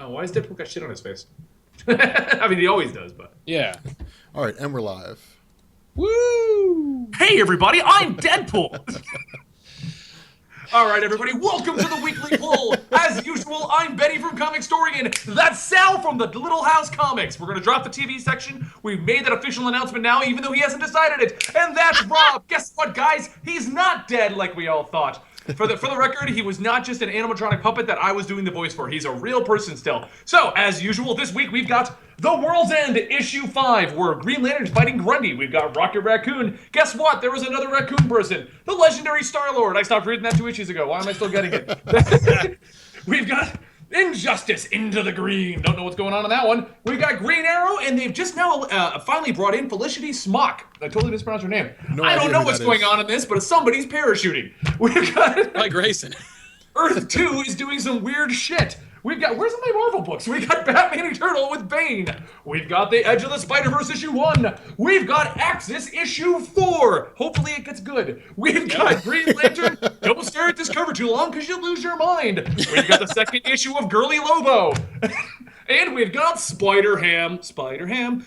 Oh, why has Deadpool got shit on his face? I mean, he always does, but. Yeah. All right, and we're live. Woo! Hey, everybody, I'm Deadpool! All right, everybody, welcome to the Weekly Poll. As usual, I'm Benny from Comicstorian. That's Sal from the Little House Comics. We're going to drop the TV section. We've made that official announcement now, even though he hasn't decided it. And that's Rob. Guess what, guys? He's not dead like we all thought. For the record, he was not just an animatronic puppet that I was doing the voice for. He's a real person still. So, as usual, this week we've got The World's End, Issue 5, where Green Lantern's fighting Grundy. We've got Rocket Raccoon. Guess what? There was another raccoon person. The legendary Star-Lord. I stopped reading that 2 issues ago. Why am I still getting it? We've got Injustice Into the Green. Don't know what's going on in that one. We've got Green Arrow, and they've just now finally brought in Felicity Smock. I totally mispronounced her name. I don't know what's going on in this, but somebody's parachuting. We've got Like Grayson. Earth 2 is doing some weird shit. We've got, where's my Marvel books? We got Batman Eternal with Bane. We've got The Edge of the Spider-Verse issue 1. We've got Axis issue 4. Hopefully it gets good. We've got Green Lantern. Don't stare at this cover too long because you'll lose your mind. We've got the second issue of Girly Lobo. And we've got Spider-Ham. Spider-Ham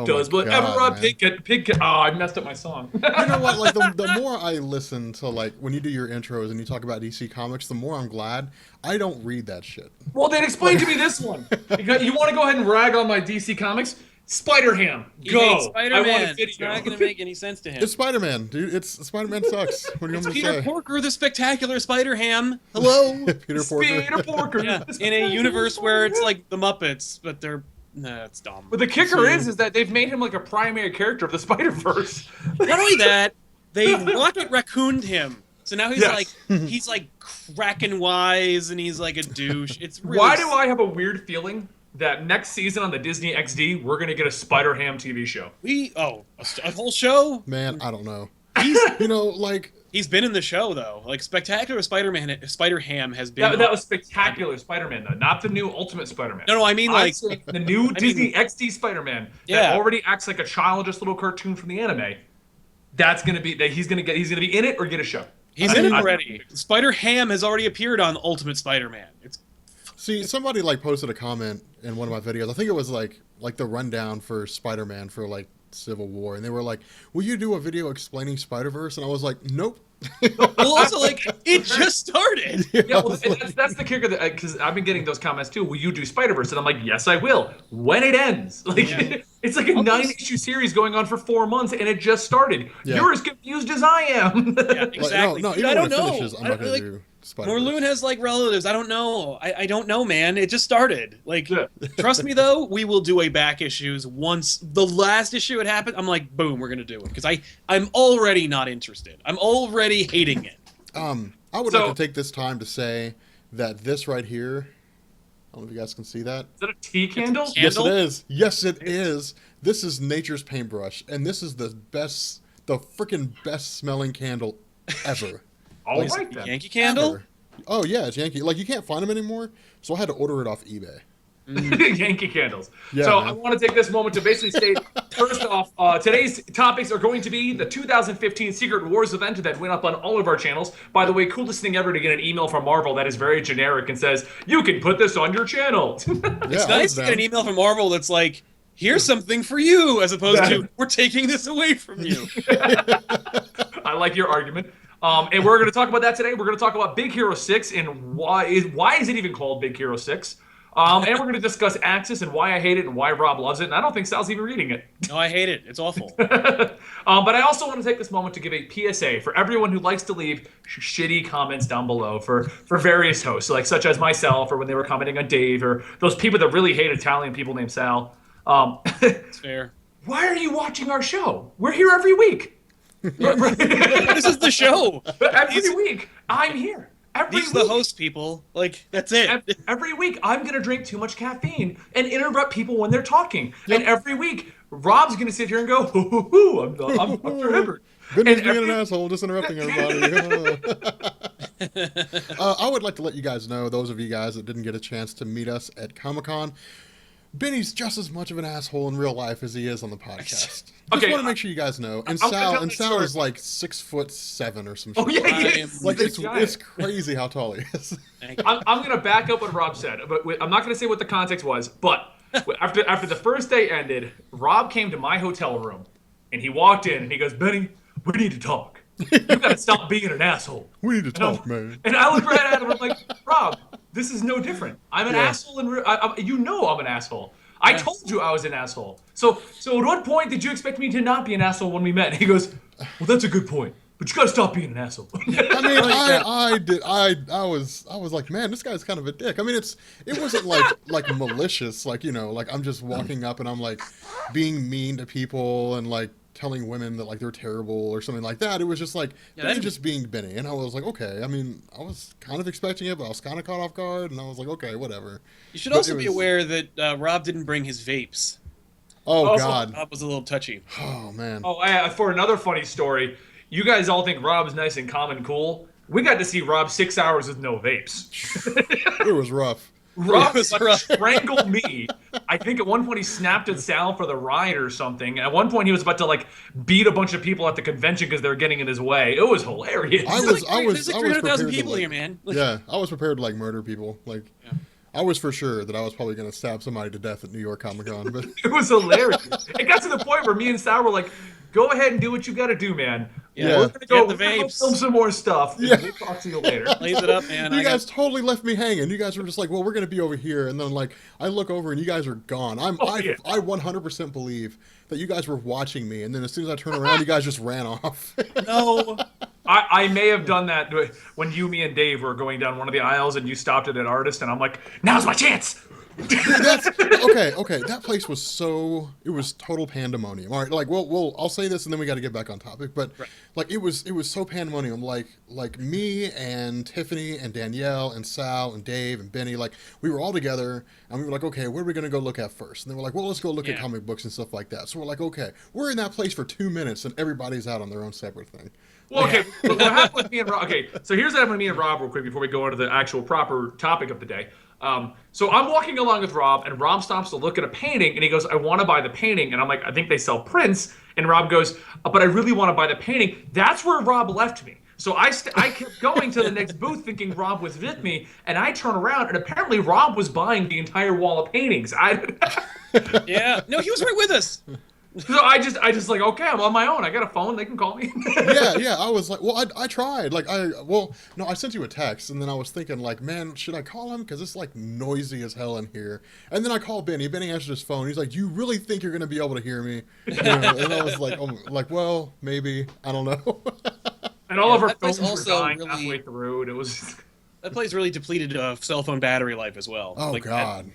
does whatever a pig can. Oh, I messed up my song. You know what? Like the more I listen to, like, when you do your intros and you talk about DC Comics, the more I'm glad I don't read that shit. Well, then explain to me this one. You want to go ahead and rag on my DC Comics? Spider-Ham, go! Spider-Man. I want a video. It's not going to make any sense to him. It's Spider-Man, dude. Spider-Man sucks. What do you want me to Peter say? Porker, the spectacular Spider-Ham. Hello. Peter Porker. Peter Porker. Yeah, in a universe where it's like the Muppets, but they're... Nah, it's dumb. But the kicker is that they've made him like a primary character of the Spider-Verse. Not only that, they Rocket Raccooned him. So now he's like Kraken-wise, and he's like a douche. It's really... Why do I have a weird feeling that next season on the Disney XD, we're going to get a Spider-Ham TV show? A whole show? Man, I don't know. He's he's been in the show though. Like Spectacular Spider-Ham has been. That was Spectacular Spider-Man though, not the new Ultimate Spider-Man. No, I mean like the new Disney XD Spider-Man that already acts like a childish little cartoon from the anime. That's gonna be that he's gonna be in it or get a show. He's in it already. Spider-Ham has already appeared on Ultimate Spider-Man. See, somebody like posted a comment in one of my videos. I think it was like the rundown for Spider-Man for like Civil War, and they were like, "Will you do a video explaining Spider-Verse?" And I was like, "Nope." Well, also like it just started. Yeah, well, that's the kicker because I've been getting those comments too. Will you do Spider-Verse? And I'm like, yes, I will. When it ends, it's like a 9-issue series going on for 4 months, and it just started. Yeah. You're as confused as I am. Yeah, exactly. No, I don't know. Finishes, I'm not gonna do Spider-Verse. Morloon has like relatives. I don't know. I don't know, man. It just started. Like, trust me though, we will do a back issues once the last issue had happened. I'm like, boom, we're gonna do it because I'm already not interested. I'm already hating it. I would like to take this time to say that this right here, I don't know if you guys can see that. Is that a tea candle? Yes, it is. Yes, it is. This is nature's paintbrush, and this is the freaking best smelling candle ever. All right, then. Yankee Candle? Ever. Oh yeah, it's Yankee. Like you can't find them anymore, so I had to order it off eBay. Yankee Candles. Yeah, so man. I want to take this moment to basically state, first off, today's topics are going to be the 2015 Secret Wars event that went up on all of our channels. By the way, coolest thing ever to get an email from Marvel that is very generic and says, you can put this on your channel. It's nice to get an email from Marvel that's like, here's something for you, as opposed to, we're taking this away from you. I like your argument. And we're going to talk about that today. We're going to talk about Big Hero 6 and why is it even called Big Hero 6? And we're going to discuss Axis and why I hate it and why Rob loves it. And I don't think Sal's even reading it. No, I hate it. It's awful. But I also want to take this moment to give a PSA for everyone who likes to leave shitty comments down below for various hosts, like such as myself or when they were commenting on Dave or those people that really hate Italian people named Sal. It's fair. Why are you watching our show? We're here every week. This is the show. Every week, I'm here. These are the host people. Like, that's it. Every week, I'm going to drink too much caffeine and interrupt people when they're talking. Yep. And every week, Rob's going to sit here and go, I'm remembered. Benny's being an asshole, just interrupting everybody. I would like to let you guys know, those of you guys that didn't get a chance to meet us at Comic-Con, Benny's just as much of an asshole in real life as he is on the podcast. Just Okay, want to make sure you guys know. And I'm gonna tell Sal story. is like 6'7" or some shit. Oh yeah, he I is. am- Like He's giant. it's crazy how tall he is. Thank you. I'm going to back up what Rob said, but I'm not going to say what the context was. But after the first day ended, Rob came to my hotel room, and he walked in, and he goes, "Benny, we need to talk. You got to stop being an asshole." We need to talk, man. And I looked right at him, and I'm like, "Rob, this is no different. I'm an Yeah. asshole, and you know I'm an asshole. I told you I was an asshole. So at what point did you expect me to not be an asshole when we met?" And he goes, "Well, that's a good point, but you got to stop being an asshole." I mean, I was like, man, this guy's kind of a dick. I mean, it wasn't like malicious, like, you know, like I'm just walking up and I'm like being mean to people and like telling women that like they're terrible or something like that. It was just like Benny just being Benny, and I was like, okay. I mean, I was kind of expecting it, but I was kind of caught off guard, and I was like, okay, whatever. You should also be aware that Rob didn't bring his vapes. Oh God. Rob was a little touchy. Oh man. For another funny story, you guys all think Rob's nice and calm and cool. We got to see Rob 6 hours with no vapes. It was rough. Rob strangled me. I think at one point he snapped at Sal for the ride or something. At one point he was about to like beat a bunch of people at the convention because they were getting in his way. It was hilarious. There's like 300,000 people here, man. Like, yeah, I was prepared to like murder people. Like, I was for sure that I was probably gonna stab somebody to death at New York Comic Con. But It was hilarious. It got to the point where me and Sal were like, "Go ahead and do what you got to do, man. Yeah. We're gonna go, Get the vapes. film some more stuff. Yeah. We'll talk to you later." Blaze it up, man. you guys totally left me hanging. You guys were just like, well, we're gonna be over here, and then like I look over and you guys are gone. I 100% believe that you guys were watching me, and then as soon as I turn around, you guys just ran off. No. I may have done that when you, me, and Dave were going down one of the aisles and you stopped at an artist, and I'm like, "Now's my chance." Okay. That place was it was total pandemonium. All right, like, I'll say this and then we got to get back on topic. But like, it was so pandemonium. Like me and Tiffany and Danielle and Sal and Dave and Benny, like we were all together and we were like, okay, where are we gonna go look at first? And they were like, well, let's go look at comic books and stuff like that. So we're like, okay, we're in that place for 2 minutes and everybody's out on their own separate thing. Well, okay, what happened with me and Rob? Okay, so here's what happened with me and Rob real quick before we go into the actual proper topic of the day. So I'm walking along with Rob, and Rob stops to look at a painting, and he goes, "I want to buy the painting." And I'm like, "I think they sell prints." And Rob goes, "But I really want to buy the painting." That's where Rob left me. So I kept going to the next booth thinking Rob was with me, and I turn around, and apparently Rob was buying the entire wall of paintings. Yeah. No, he was right with us. So I just like, okay, I'm on my own. I got a phone. They can call me. Yeah. I was like, well, I tried. Like, no, I sent you a text, and then I was thinking, like, man, should I call him? Because it's like noisy as hell in here. And then I called Benny. Benny answered his phone. He's like, "Do you really think you're gonna be able to hear me?" You know, and I was like, well, maybe. I don't know. And all of our that place phones were also dying really- halfway through. It was. That place really depleted cell phone battery life as well. Oh Like, God.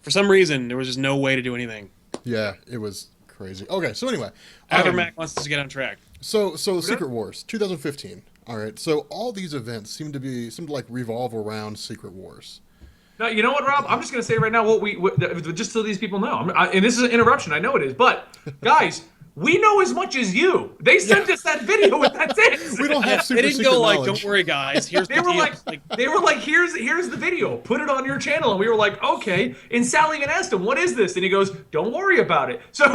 For some reason, there was just no way to do anything. Yeah, it was crazy. Okay, so anyway, Mac wants us to get on track. So Secret Wars, 2015. All right, so all these events seem to like revolve around Secret Wars. No, you know what, Rob? I'm just going to say right now just so these people know. And this is an interruption. I know it is. But, guys, we know as much as you. They sent us that video with that text. We don't have super They didn't secret go like, knowledge. "Don't worry, guys. Here's the They were deal." like, here's the video. Put it on your channel. And we were like, okay. And Sally even asked him, what is this? And he goes, don't worry about it. So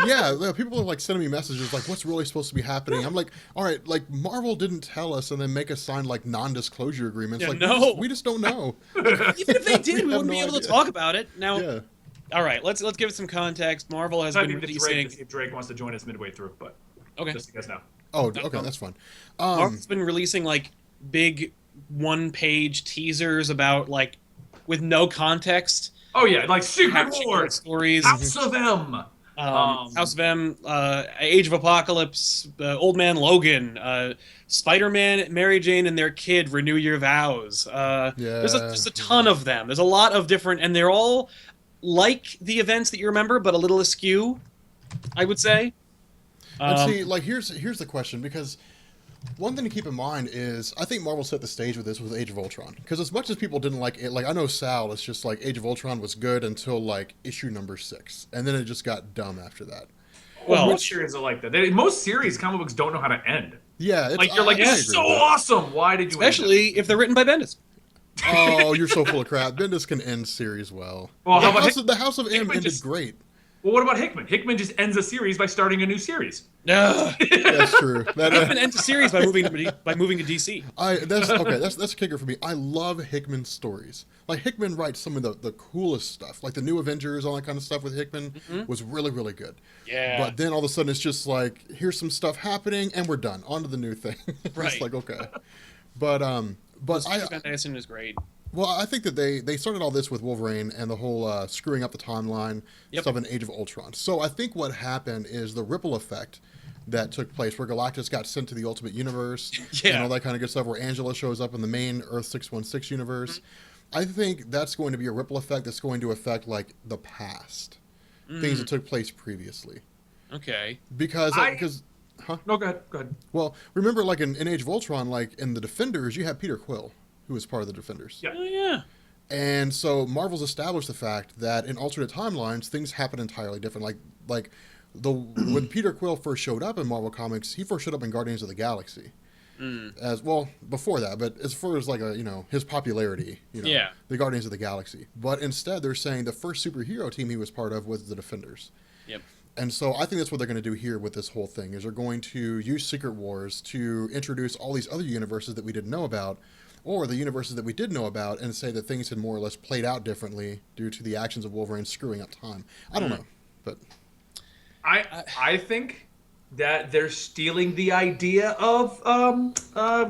Yeah, people are like sending me messages like, what's really supposed to be happening? I'm like, all right, like Marvel didn't tell us and then make us sign like non-disclosure agreements. Yeah, like, no. we just don't know. Even if they did, we have wouldn't no be able idea. to talk about it. Now, Yeah. all right, let's give it some context. Marvel has I been need to releasing. see if Drake wants to join us midway through, but Okay. just so you guys know. Oh, okay, that's fine. Marvel's been releasing like big one-page teasers about like with no context. Oh, yeah, like Secret Short Wars, stories. House of M. House of M, Age of Apocalypse, Old Man Logan, Spider-Man, Mary Jane, and their kid renew your vows. There's a ton of them. There's a lot of different, and they're all like the events that you remember, but a little askew, I would say. And see, like here's the question, because one thing to keep in mind is I think Marvel set the stage with this with Age of Ultron. Because as much as people didn't like it, like I know Sal, it's just like Age of Ultron was good until like issue number 6, and then it just got dumb after that. Well, most series are like that. Most series, comic books don't know how to end. Yeah, Like you're like, I it's agree so with that. awesome. Why did you? Especially if they're written by Bendis. Oh, you're so full of crap. Bendis can end series well. Well, how about The House of M Hickman ended just- great. Well, what about Hickman? Hickman just ends a series by starting a new series. Ugh. That's true. Hickman ends a series by moving to DC. That's a kicker for me. I love Hickman's stories. Like Hickman writes some of the coolest stuff, like the New Avengers, all that kind of stuff with Hickman was really, really good. Yeah. But then all of a sudden it's just like, here's some stuff happening and we're done. On to the new thing. Right. It's like, okay. But Van Dyson is great. well, I think that they started all this with Wolverine and the whole screwing up the timeline stuff in Age of Ultron. So I think what happened is the ripple effect that took place where Galactus got sent to the Ultimate Universe and all that kind of good stuff, where Angela shows up in the main Earth 616 universe. I think that's going to be a ripple effect that's going to affect like the past, things that took place previously. Okay. Because No, go ahead. well, remember like in Age of Ultron, like in the Defenders, you had Peter Quill, who was part of the Defenders. Yeah. Oh, yeah. And so Marvel's established the fact that in alternate timelines, things happen entirely different. When Peter Quill first showed up in Marvel Comics, he first showed up in Guardians of the Galaxy. As well before that, but as far as like his popularity, the Guardians of the Galaxy. But instead, they're saying the first superhero team he was part of was the Defenders. Yep. And so I think that's what they're going to do here with this whole thing, is they're going to use Secret Wars to introduce all these other universes that we didn't know about, or the universes that we did know about, and say that things had more or less played out differently due to the actions of Wolverine screwing up time. I don't know, but I think that they're stealing the idea of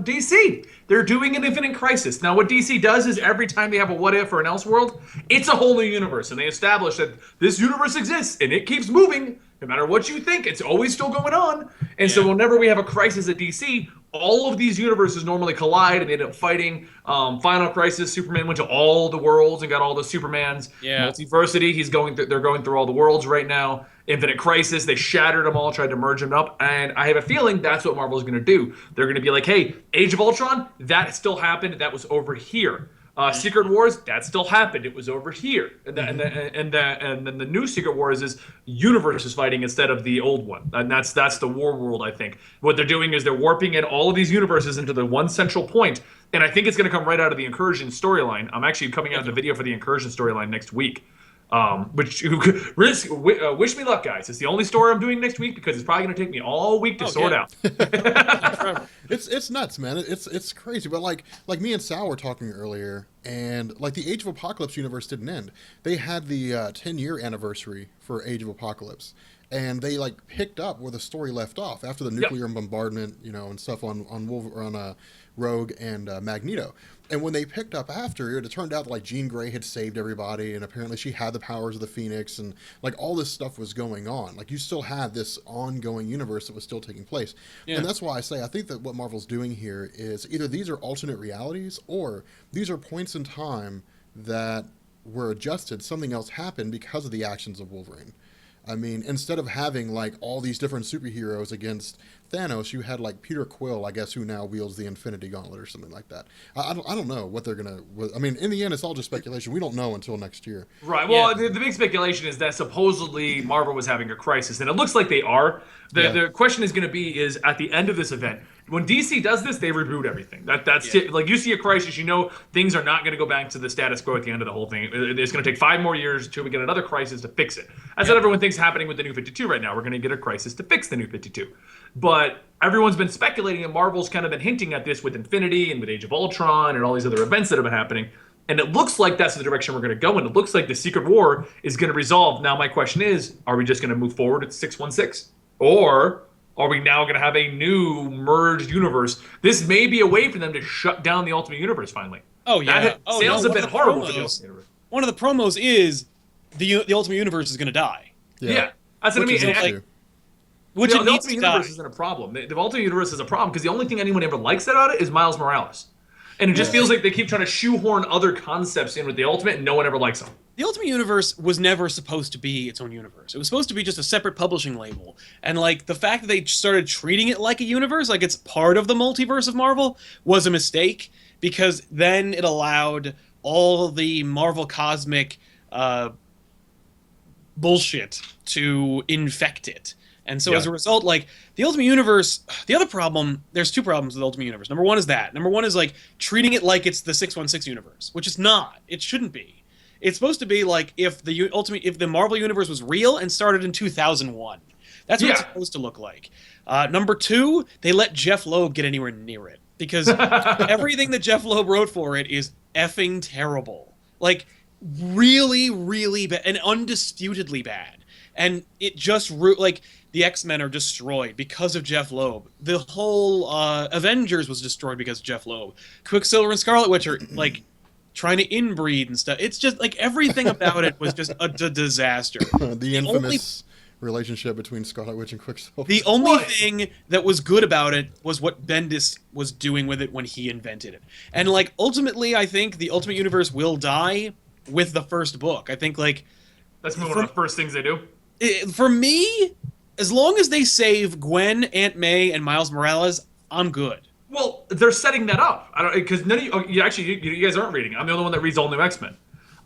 DC. They're doing an Infinite Crisis. Now, what DC does is every time they have a what if or an Elseworld, it's a whole new universe, and they establish that this universe exists and it keeps moving. No matter what you think, it's always still going on. And so whenever we have a crisis at DC, all of these universes normally collide and they end up fighting. Final Crisis, Superman went to all the worlds and got all the Supermans. Yeah. Multiversity, they're going through all the worlds right now. Infinite Crisis, they shattered them all, tried to merge them up, and I have a feeling that's what Marvel's going to do. They're going to be like, hey, Age of Ultron, that still happened, that was over here. Secret Wars, that still happened, it was over here. And then the new Secret Wars is universes fighting instead of the old one. And that's the war world, I think. What they're doing is they're warping in all of these universes into the one central point, and I think it's going to come right out of the Incursion storyline. I'm actually coming out with a video for the Incursion storyline next week. Which wish me luck, guys. It's the only story I'm doing next week because it's probably going to take me all week to sort out. It's nuts, man. It's crazy. But like me and Sal were talking earlier, and like the Age of Apocalypse universe didn't end. They had the 10-year anniversary for Age of Apocalypse, and they like picked up where the story left off after the nuclear bombardment, and stuff on Rogue and Magneto. And when they picked up after it turned out that like Jean Grey had saved everybody, and apparently she had the powers of the Phoenix, and like all this stuff was going on. Like you still had this ongoing universe that was still taking place. And that's why I say I think that what Marvel's doing here is either these are alternate realities or these are points in time that were adjusted. Something else happened because of the actions of Wolverine. I mean, instead of having like all these different superheroes against Thanos, you had like Peter Quill, I guess, who now wields the Infinity Gauntlet or something like that. I don't know what they're gonna. I mean, in the end, it's all just speculation. We don't know until next year. Right. Well, the big speculation is that supposedly Marvel was having a crisis, and it looks like they are. The question is going to be is at the end of this event, when DC does this, they reboot everything. That's it. Like you see a crisis, things are not going to go back to the status quo at the end of the whole thing. It's going to take 5 more years until we get another crisis to fix it. That's what everyone thinks happening with the New 52 right now. We're going to get a crisis to fix the New 52. But everyone's been speculating, and Marvel's kind of been hinting at this with Infinity and with Age of Ultron and all these other events that have been happening. And it looks like that's the direction we're going to go in. It looks like the Secret War is going to resolve. Now, my question is, are we just going to move forward at 616? Or are we now going to have a new merged universe? This may be a way for them to shut down the Ultimate Universe finally. Oh, yeah. Sales have been horrible for the Ultimate Universe. One of the promos is the Ultimate Universe is going to die. Yeah. That's what I mean. The Ultimate Universe isn't a problem. The Ultimate Universe is a problem because the only thing anyone ever likes about it is Miles Morales. And it just feels like they keep trying to shoehorn other concepts in with the Ultimate, and no one ever likes them. The Ultimate Universe was never supposed to be its own universe. It was supposed to be just a separate publishing label. And, like, the fact that they started treating it like a universe, like it's part of the multiverse of Marvel, was a mistake, because then it allowed all the Marvel cosmic bullshit to infect it. And so as a result, like, the Ultimate Universe, the other problem, there's two problems with the Ultimate Universe. Number one is that. Number one is, like, treating it like it's the 616 universe, which it's not. It shouldn't be. It's supposed to be like if the Marvel Universe was real and started in 2001. That's what it's supposed to look like. Number two, they let Jeff Loeb get anywhere near it. Because everything that Jeff Loeb wrote for it is effing terrible. Like, really, really bad. And undisputedly bad. And it just, like, the X-Men are destroyed because of Jeff Loeb. The whole Avengers was destroyed because of Jeff Loeb. Quicksilver and Scarlet Witch are, like, trying to inbreed and stuff. It's just, like, everything about it was just a disaster. The infamous relationship between Scarlet Witch and Quicksilver. The only thing that was good about it was what Bendis was doing with it when he invented it. And, like, ultimately, I think the Ultimate Universe will die with the first book. I think, like... That's one of the first things they do. For me, as long as they save Gwen, Aunt May, and Miles Morales, I'm good. Well, they're setting that up. I don't, because none of you guys aren't reading. I'm the only one that reads All New X-Men.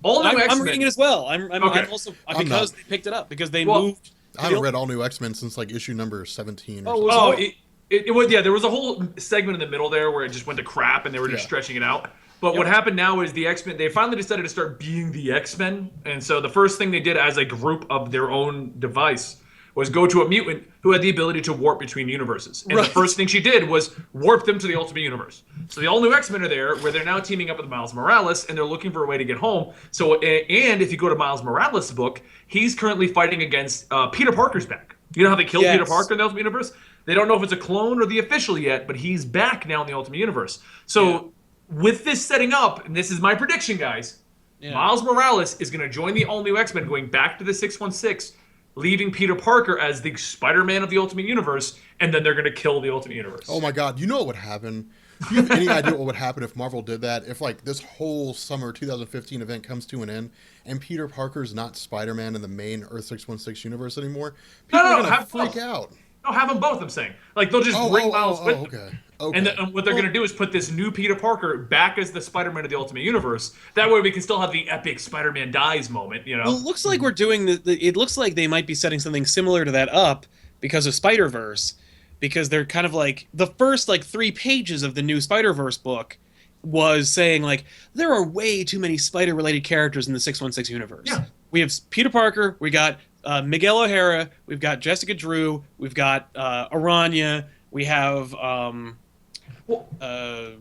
I'm reading it as well. I'm also because they picked it up because they moved. I haven't read All New X-Men since like issue number 17. There was a whole segment in the middle there where it just went to crap and they were just stretching it out. But what happened now is the X-Men, they finally decided to start being the X-Men. And so the first thing they did as a group of their own device was go to a mutant who had the ability to warp between universes. And the first thing she did was warp them to the Ultimate Universe. So the all-new X-Men are there, where they're now teaming up with Miles Morales, and they're looking for a way to get home. So, and if you go to Miles Morales' book, he's currently fighting against Peter Parker's back. You know how they killed Peter Parker in the Ultimate Universe? They don't know if it's a clone or the official yet, but he's back now in the Ultimate Universe. So with this setting up, and this is my prediction, guys, Miles Morales is going to join the all-new X-Men going back to the 616, leaving Peter Parker as the Spider-Man of the Ultimate Universe, and then they're going to kill the Ultimate Universe. Oh my God, you know what would happen? Do you have any idea what would happen if Marvel did that? If like this whole summer 2015 event comes to an end, and Peter Parker's not Spider-Man in the main Earth 616 universe anymore, people are going to freak out. No, have them both, I'm saying. Like, they'll just bring Miles with them. Okay. And what they're going to do is put this new Peter Parker back as the Spider-Man of the Ultimate Universe. That way we can still have the epic Spider-Man dies moment, you know? Well, it looks like we're doing it looks like they might be setting something similar to that up because of Spider-Verse, because they're kind of like, the first, like, 3 pages of the new Spider-Verse book was saying, like, there are way too many Spider-related characters in the 616 universe. Yeah. We have Peter Parker, we got Miguel O'Hara, we've got Jessica Drew, we've got Aranya, we have... I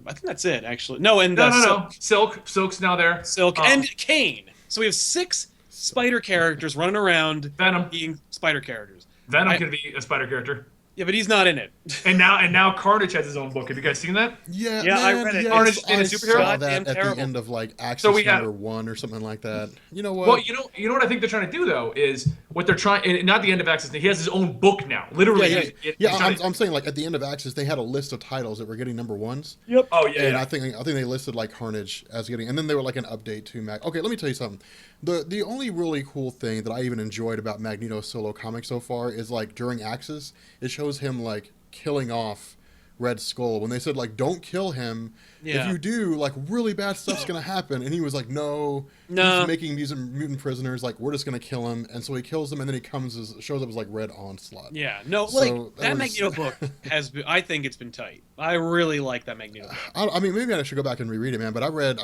think that's it, actually. No, and no. Silk's now there. Silk and Kane. So we have 6 spider characters running around, Venom being spider characters. Venom can be a spider character. Yeah, but he's not in it. And now Carnage has his own book. Have you guys seen that? Yeah, I read it. Carnage being a superhero. I saw that at the end of like Axis number 1 or something like that. You know what? Well, you know what I think they're trying to do though is what they're trying. And not the end of Axis. He has his own book now. Literally. I'm saying like at the end of Axis, they had a list of titles that were getting number 1s. Yep. Oh yeah. And I think they listed like Carnage as getting, and then they were like an update to Mag. Okay, let me tell you something. The only really cool thing that I even enjoyed about Magneto's solo comic so far is like during Axis, it shows him like killing off Red Skull when they said like don't kill him. If you do, like really bad stuff's gonna happen. And he was like, no, he's making these mutant prisoners, like we're just gonna kill him. And so he kills them, and then he shows up as like Red Onslaught. Yeah, no, so like that Magneto book has been, I think it's been tight. I really like that Magneto book. I mean, maybe I should go back and reread it, man. But I read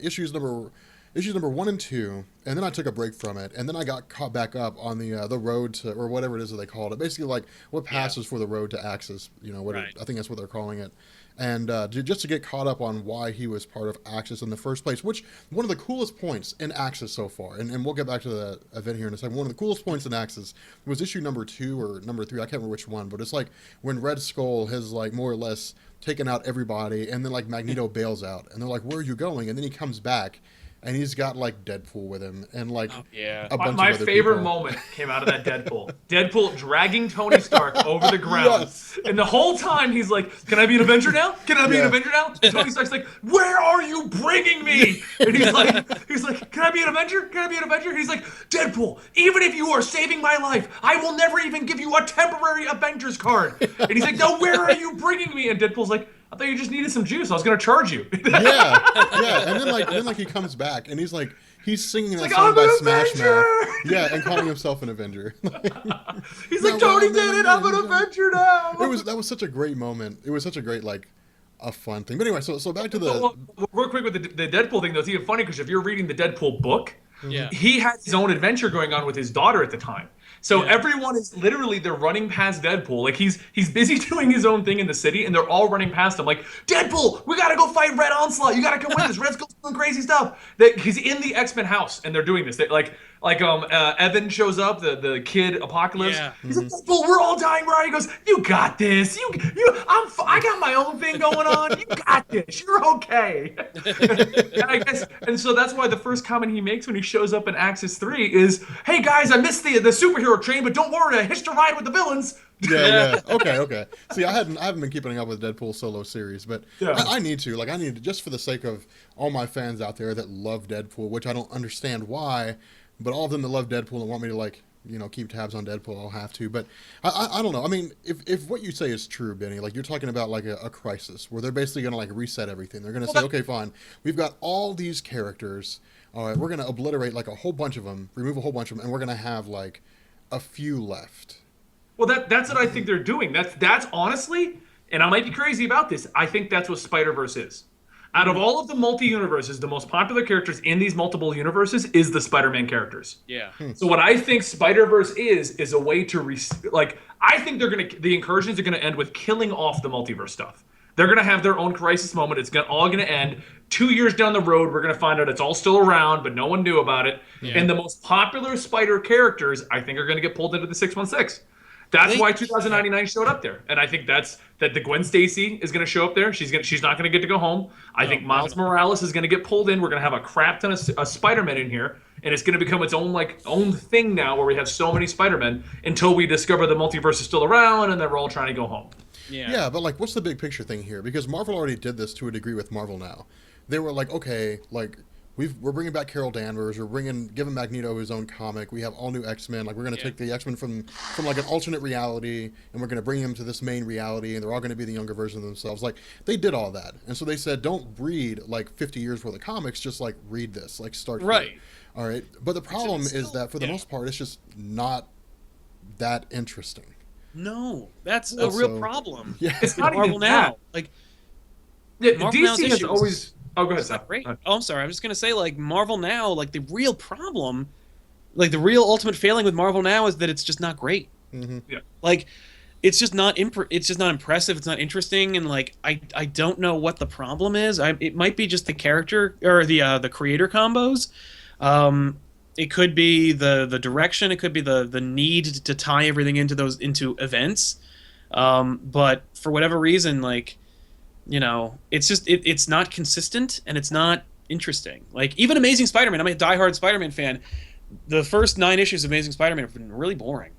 issues number 1 and 2, and then I took a break from it, and then I got caught back up on the road to, or whatever it is that they called it, basically like what passes for the road to Axis, you know, I think that's what they're calling it, and just to get caught up on why he was part of Axis in the first place, which one of the coolest points in Axis so far, and we'll get back to the event here in a second, one of the coolest points in Axis was issue number 2 or number 3, I can't remember which one, but it's like when Red Skull has like more or less taken out everybody, and then like Magneto bails out, and they're like, where are you going? And then he comes back, and he's got like Deadpool with him, and like a bunch of my other favorite people. moment came out of that Deadpool. Deadpool dragging Tony Stark over the ground, and the whole time he's like, "Can I be an Avenger now? Can I be an Avenger now?" And Tony Stark's like, "Where are you bringing me?" And he's like, "Can I be an Avenger? Can I be an Avenger?" And he's like, "Deadpool, even if you are saving my life, I will never even give you a temporary Avengers card." And he's like, "No, where are you bringing me?" And Deadpool's like, I thought you just needed some juice. I was gonna charge you. Yeah. And then he comes back and he's singing that song by Smash Mouth. Yeah, and calling himself an Avenger. He's like, Tony did it. I'm an Avenger now. That was such a great moment. It was such a great a fun thing. But anyway, so back to the real quick with the Deadpool thing though. It's even funny because if you're reading the Deadpool book, Yeah. he has his own adventure going on with his daughter at the time. So everyone is literally, they're running past Deadpool. Like he's busy doing his own thing in the city, and they're all running past him. Like, Deadpool, we gotta go fight Red Onslaught. You gotta come with us. Red's doing crazy stuff. He's in the X-Men house, and they're doing this. Evan shows up, the kid Apocalypse. Yeah. He's like, Deadpool, we're all dying, right? He goes, you got this. I got my own thing going on. You got this. You're okay. and so that's why the first comment he makes when he shows up in Axis 3 is, hey guys, I missed the superhero train, but don't worry, I hitched a ride with the villains. Yeah. Okay. See, I haven't been keeping up with Deadpool solo series, but I need to. Just for the sake of all my fans out there that love Deadpool, which I don't understand why, but all of them that love Deadpool and want me to keep tabs on Deadpool, I'll have to. But I don't know. I mean, if what you say is true, Benny, you're talking about a crisis where they're basically going to reset everything. They're going to say, okay, fine, we've got all these characters. All right, we're going to obliterate a whole bunch of them, remove a whole bunch of them, and we're going to have a few left. Well, that's what I think they're doing. That's honestly, and I might be crazy about this, I think that's what Spider-Verse is. Out of all of the multi-universes, the most popular characters in these multiple universes is the Spider-Man characters. Yeah. So what I think Spider-Verse is a way to I think the incursions are gonna end with killing off the multiverse stuff. They're gonna have their own crisis moment. It's all gonna end. 2 years down the road, we're gonna find out it's all still around, but no one knew about it. Yeah. And the most popular Spider characters, I think, are gonna get pulled into the 616. That's why 2099 showed up there, and I think that the Gwen Stacy is going to show up there. She's not going to get to go home. I think Miles Morales is going to get pulled in. We're going to have a crap ton of Spider-Men in here, and it's going to become its own thing now, where we have so many Spider-Men until we discover the multiverse is still around, and then we're all trying to go home. Yeah, but what's the big picture thing here? Because Marvel already did this to a degree with Marvel Now. They were okay, we're bringing back Carol Danvers. We're giving Magneto his own comic. We have all new X-Men. We're going to take the X-Men from an alternate reality, and we're going to bring them to this main reality, and they're all going to be the younger version of themselves. They did all that, and so they said, don't read 50 years worth of comics. Just read this. Start right. Here. All right. But the problem is that for the most part, it's just not that interesting. No, that's a real problem. Yeah. It's not Marvel now. Marvel DC has always. Oh, go ahead, Seth. Great. Oh, I'm sorry. I'm just gonna say, Marvel Now, the real problem, the real ultimate failing with Marvel Now is that it's just not great. Mm-hmm. Yeah. It's just not impressive. It's not interesting, and I don't know what the problem is. It might be just the character or the creator combos. It could be the direction. It could be the need to tie everything into events. But for whatever reason, it's just it's not consistent and it's not interesting. Even Amazing Spider-Man, I'm a diehard Spider-Man fan. The first 9 issues of Amazing Spider-Man have been really boring.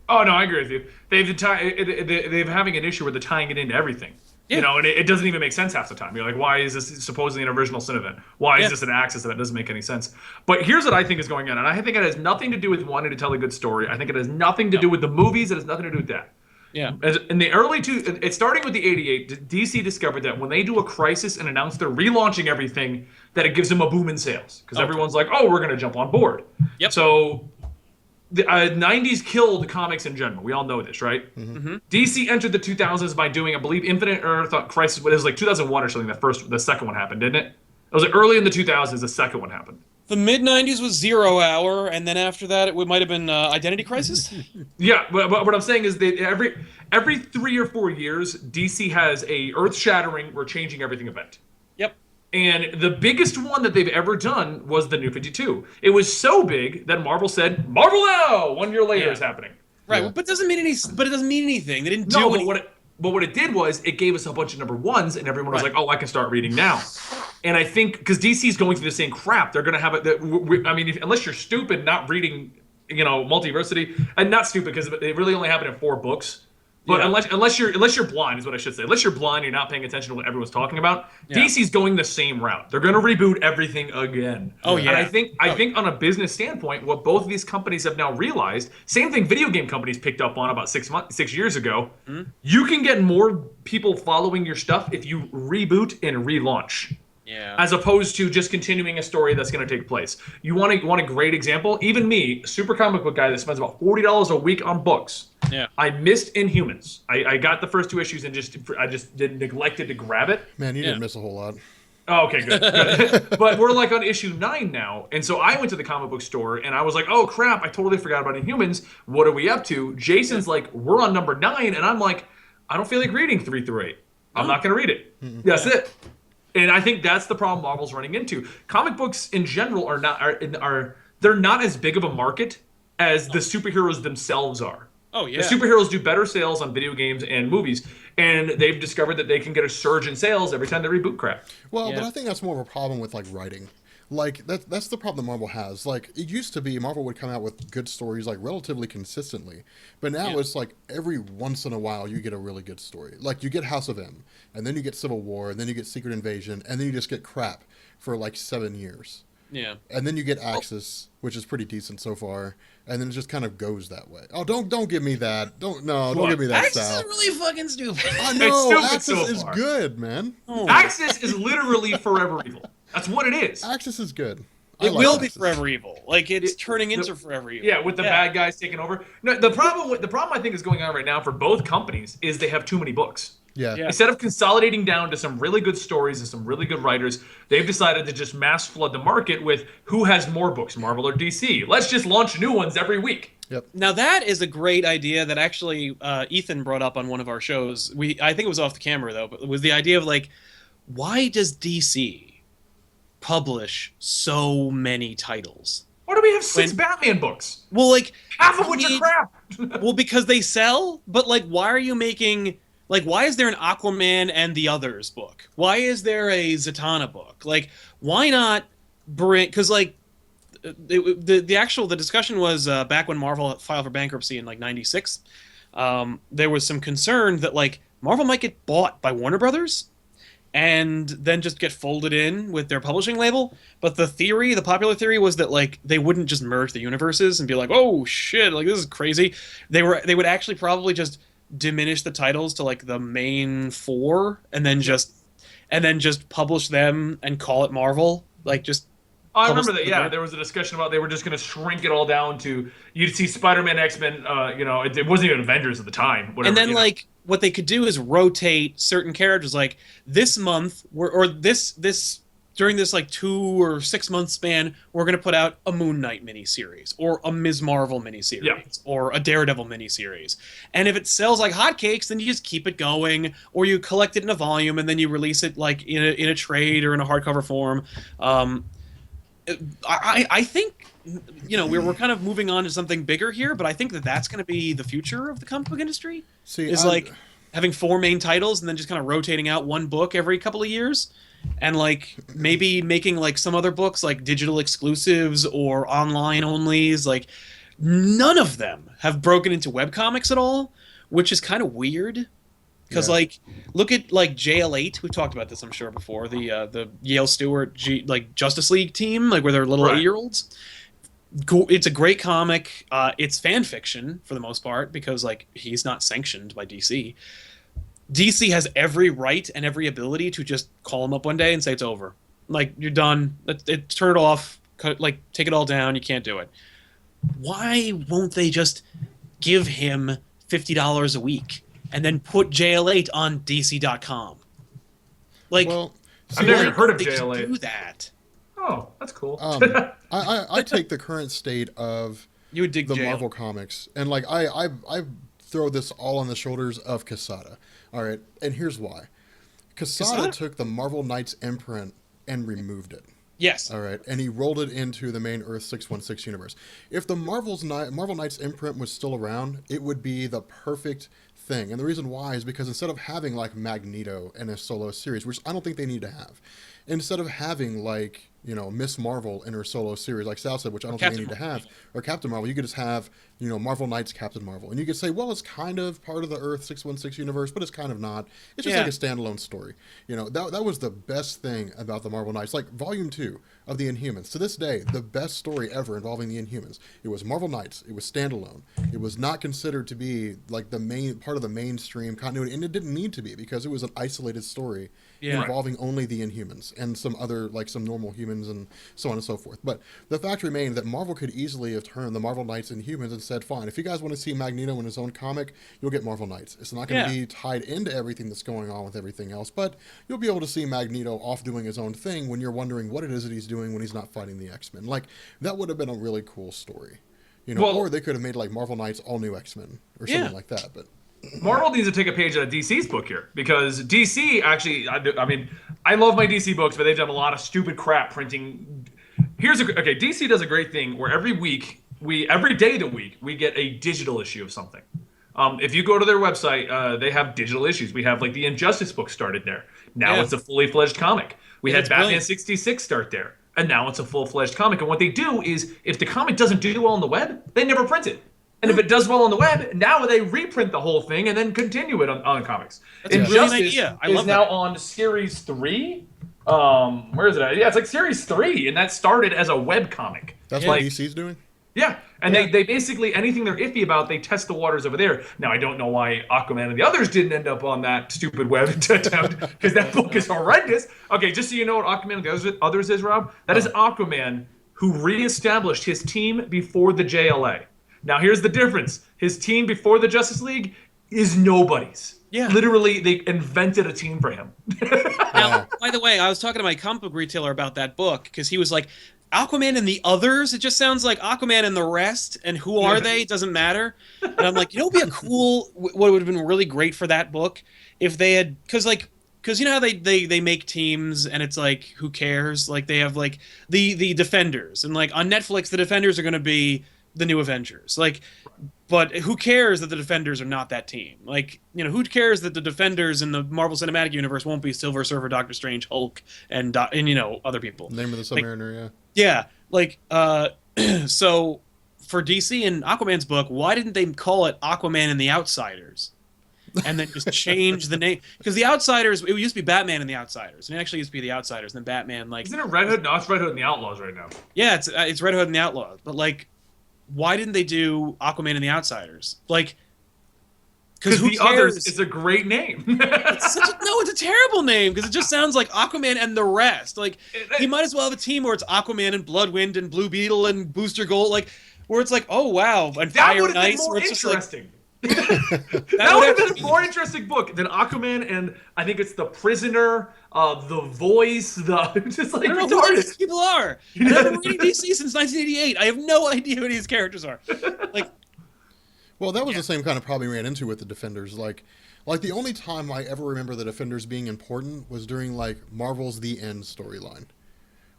Oh no, I agree with you. They've having an issue with the tying it into everything. Yeah. And it doesn't even make sense half the time. You're why is this supposedly an original sin event? Why is this an Axis event? It doesn't make any sense. But here's what I think is going on, and I think it has nothing to do with wanting to tell a good story. I think it has nothing to do with the movies. It has nothing to do with that. Yeah. In the early it's starting with the 88, DC discovered that when they do a crisis and announce they're relaunching everything, that it gives them a boom in sales. Because everyone's we're going to jump on board. Yep. So the 90s killed comics in general. We all know this, right? Mm-hmm. DC entered the 2000s by doing, I believe, Infinite Earth Crisis. It was 2001 or something. The second one happened, didn't it? It was early in the 2000s. The second one happened. The mid-90s was Zero Hour, and then after that, it might have been Identity Crisis? Yeah, but what I'm saying is that every 3 or 4 years, DC has a earth-shattering, we're changing everything event. Yep. And the biggest one that they've ever done was the New 52. It was so big that Marvel said, Marvel Now! 1 year later, it's happening. Right, but it doesn't mean anything. They didn't do anything. But what it did was it gave us a bunch of number ones, and everyone was I can start reading now. And I think because DC is going through the same crap, they're going to have it. Unless you're stupid, not reading, Multiversity, and not stupid because it really only happened in 4 books. But Yeah. unless you're blind is what I should say. Unless you're blind, you're not paying attention to what everyone's talking about. Yeah. DC's going the same route. They're going to reboot everything again. Oh, And yeah. I think on a business standpoint, what both of these companies have now realized, same thing video game companies picked up on about 6 years ago. Mm-hmm. You can get more people following your stuff if you reboot and relaunch. Yeah. As opposed to just continuing a story that's going to take place. You want a great example? Even me, super comic book guy that spends about $40 a week on books. Yeah. I missed Inhumans. I got the first 2 issues and I just neglected to grab it. Man, you didn't miss a whole lot. Oh, okay, good. But we're like on issue 9 now, and so I went to the comic book store and I was like, "Oh crap! I totally forgot about Inhumans. What are we up to?" Jason's like, "We're on number 9," and I'm like, "I don't feel like reading 3 through 8. I'm not going to read it. That's it." And I think that's the problem Marvel's running into. Comic books in general they're not as big of a market as the superheroes themselves are. Oh yeah. The superheroes do better sales on video games and movies, and they've discovered that they can get a surge in sales every time they reboot crap. Well, Yeah. but I think that's more of a problem with like writing. Like that's the problem that Marvel has. Like it used to be Marvel would come out with good stories like relatively consistently. But now it's like every once in a while you get a really good story. Like you get House of M, and then you get Civil War, and then you get Secret Invasion, and then you just get crap for like 7 years. Yeah. And then you get Axis, which is pretty decent so far, and then it just kind of goes that way. Oh, don't give me that. Don't give me that Axis is style. really fucking stupid. I know stupid Axis so is far. good, man. Oh. Axis is literally forever evil. That's what it is. Axis is good. I It like will be Axis. forever evil. Like it's turning into forever evil. Yeah, with the bad guys taking over. No, the problem I think is going on right now for both companies is they have too many books. Yeah. Instead of consolidating down to some really good stories and some really good writers, they've decided to just mass flood the market with who has more books, Marvel or DC. Let's just launch new ones every week. Yep. Now that is a great idea that actually Ethan brought up on one of our shows. I think it was off the camera though, but it was the idea of like, why does DC publish so many titles? Why do we have 6 Batman books? Well, like Half of which are crap. well, because they sell. But like, why are you making? Like, why is there an Aquaman and the Others book? Why is there a Zatanna book? Like, why not bring? Because like, the discussion was back when Marvel filed for bankruptcy in like '96. There was some concern that like Marvel might get bought by Warner Brothers, and then just get folded in with their publishing label. But the popular theory was that like they wouldn't just merge the universes and be like, oh shit, like this is crazy. They would actually probably just diminish the titles to like the main 4 and then just publish them and call it Marvel. Like just I remember that. Yeah, there was a discussion about they were just going to shrink it all down to you'd see Spider-Man, X-Men. It wasn't even Avengers at the time. Whatever, and then like what they could do is rotate certain characters. Like this month or this during this like 2 or 6 month span, we're going to put out a Moon Knight miniseries or a Ms. Marvel miniseries or a Daredevil miniseries. And if it sells like hotcakes, then you just keep it going, or you collect it in a volume and then you release it like in a trade or in a hardcover form. I think, we're kind of moving on to something bigger here, but I think that's going to be the future of the comic book industry. Like having 4 main titles and then just kind of rotating out one book every couple of years, and like maybe making like some other books like digital exclusives or online onlys. Like none of them have broken into webcomics at all, which is kind of weird. Because like, look at like JL8. We've talked about this, I'm sure, before. The Yale Stewart Justice League team, like where they're little 8-year-olds. It's a great comic. It's fan fiction for the most part because like he's not sanctioned by DC. DC has every right and every ability to just call him up one day and say it's over. Like you're done. Turn it off. Take it all down. You can't do it. Why won't they just give him $50 a week? And then put JL8 on DC.com. Like, well, I've never heard of they JL8. do that. Oh, that's cool. I take the current state of You would dig the JL8. Marvel comics, and like I throw this all on the shoulders of Quesada. All right, and here's why. Quesada took the Marvel Knights imprint and removed it. Yes. All right, and he rolled it into the main Earth 616 universe. If the Marvel Knights imprint was still around, it would be the perfect thing. And the reason why is because instead of having like Magneto in a solo series, which I don't think they need to have, instead of having like Miss Marvel in her solo series, like Sal said, which I don't think you need to have, or Captain Marvel. You could just have, Marvel Knights Captain Marvel. And you could say, well, it's kind of part of the Earth 616 universe, but it's kind of not. It's just like a standalone story. That was the best thing about the Marvel Knights. Like Volume 2 of the Inhumans. To this day, the best story ever involving the Inhumans. It was Marvel Knights. It was standalone. It was not considered to be like the main part of the mainstream continuity, and it didn't need to be because it was an isolated story involving only the Inhumans and some other, like some normal humans and so on and so forth. But the fact remained that Marvel could easily have turned the Marvel Knights and Inhumans and said, fine, if you guys want to see Magneto in his own comic, you'll get Marvel Knights. It's not going to be tied into everything that's going on with everything else, but you'll be able to see Magneto off doing his own thing when you're wondering what it is that he's doing when he's not fighting the X-Men. Like, that would have been a really cool story. Or they could have made like Marvel Knights all new X-Men or something like that, but... Marvel needs to take a page out of DC's book here, because DC actually, I mean, I love my DC books, but they've done a lot of stupid crap printing. DC does a great thing where every day of the week, we get a digital issue of something. If you go to their website, they have digital issues. We have like the Injustice book started there. Now it's a fully fledged comic. We had Batman 66 start there, and now it's a full-fledged comic. And what they do is, if the comic doesn't do well on the web, they never print it. And if it does well on the web, now they reprint the whole thing and then continue it on comics. That's a brilliant idea. I love now on Series 3. Where is it at? Yeah, it's like Series 3, and that started as a web comic. That's what DC's doing? Yeah, and they basically, anything they're iffy about, they test the waters over there. Now, I don't know why Aquaman and the others didn't end up on that stupid web attempt, because that book is horrendous. Okay, just so you know what Aquaman and the others is, Rob, that is Aquaman who reestablished his team before the JLA. Now, here's the difference. His team before the Justice League is nobody's. Yeah. Literally, they invented a team for him. Now, by the way, I was talking to my comic book retailer about that book, because he was like, Aquaman and the others? It just sounds like Aquaman and the rest, and who are they? It doesn't matter. And I'm like, what would be what would have been really great for that book if they had, because you know how they make teams and it's like, who cares? Like, they have like the Defenders, and like on Netflix, the Defenders are going to be the new Avengers. Like, but who cares that the Defenders are not that team? Like, who cares that the Defenders in the Marvel Cinematic Universe won't be Silver Surfer, Doctor Strange, Hulk, and other people. Name of the Submariner, Yeah, like, so for DC and Aquaman's book, why didn't they call it Aquaman and the Outsiders? And then just change the name? Because the Outsiders, it used to be Batman and the Outsiders, and it actually used to be the Outsiders, and then Batman, like... Isn't it Red Hood? No, it's Red Hood and the Outlaws right now. Yeah, it's Red Hood and the Outlaws, but, like, why didn't they do Aquaman and the Outsiders? Like... Because the others is a great name. It's a terrible name, because it just sounds like Aquaman and the rest. Like, he might as well have a team where it's Aquaman and Bloodwind and Blue Beetle and Booster Gold, like, where it's like, oh wow, and Fire and Ice, where it's just like... That would have been a more interesting book than Aquaman and I think it's The Prisoner, The Voice, just like I don't know who these people are. And I've been reading DC since 1988. I have no idea who these characters are. Like, well, that was the same kind of problem we ran into with the Defenders. Like the only time I ever remember the Defenders being important was during like Marvel's The End storyline,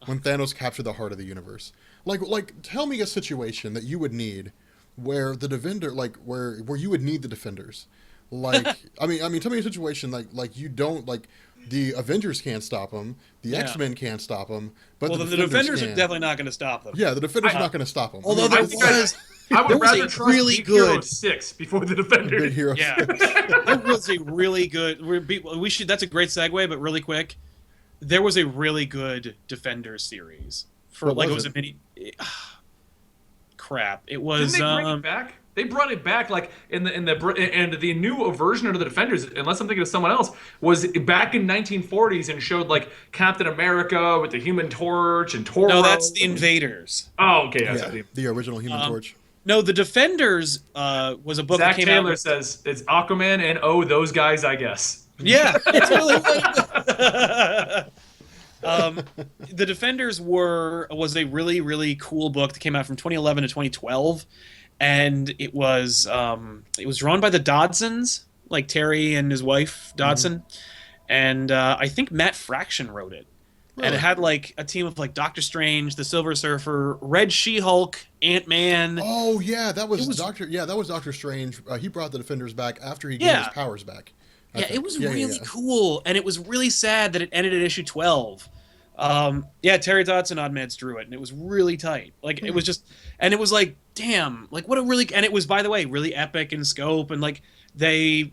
when Thanos captured the heart of the universe. Like tell me a situation that you would need where the Defender, like where you would need the Defenders. Like I mean, tell me a situation like you don't like. The Avengers can't stop them. The X-Men can't stop them. But the Defenders are definitely not going to stop them. Yeah, the Defenders are not going to stop them. Although I would rather trust really Big good Hero 6 before the Defenders. Big Hero 6. There was a really good... We should. That's a great segue, but really quick. There was a really good Defenders series. It was a mini... Crap. It was... Didn't they bring it back? They brought it back, like and the new version of the Defenders, unless I'm thinking of someone else, was back in 1940s and showed like Captain America with the Human Torch and Toro. No, that's the Invaders. Oh, okay, the original Human Torch. No, the Defenders was a book Zach that came Taylor out. says it's Aquaman and those guys, I guess. Yeah, it's really. The Defenders was a really, really cool book that came out from 2011 to 2012. And it was drawn by the Dodsons, like Terry and his wife Dodson, and I think Matt Fraction wrote it. Really? And it had like a team of like Doctor Strange, the Silver Surfer, Red She-Hulk, Ant-Man. Oh yeah, that was Doctor Strange. He brought the Defenders back after he gave his powers back. It was really cool, and it was really sad that it ended at issue 12. Yeah, Terry Dodson and Odd Mads drew it, and it was really tight. Like it was just, and it was like, damn, like what a really, and it was, by the way, really epic in scope, and like I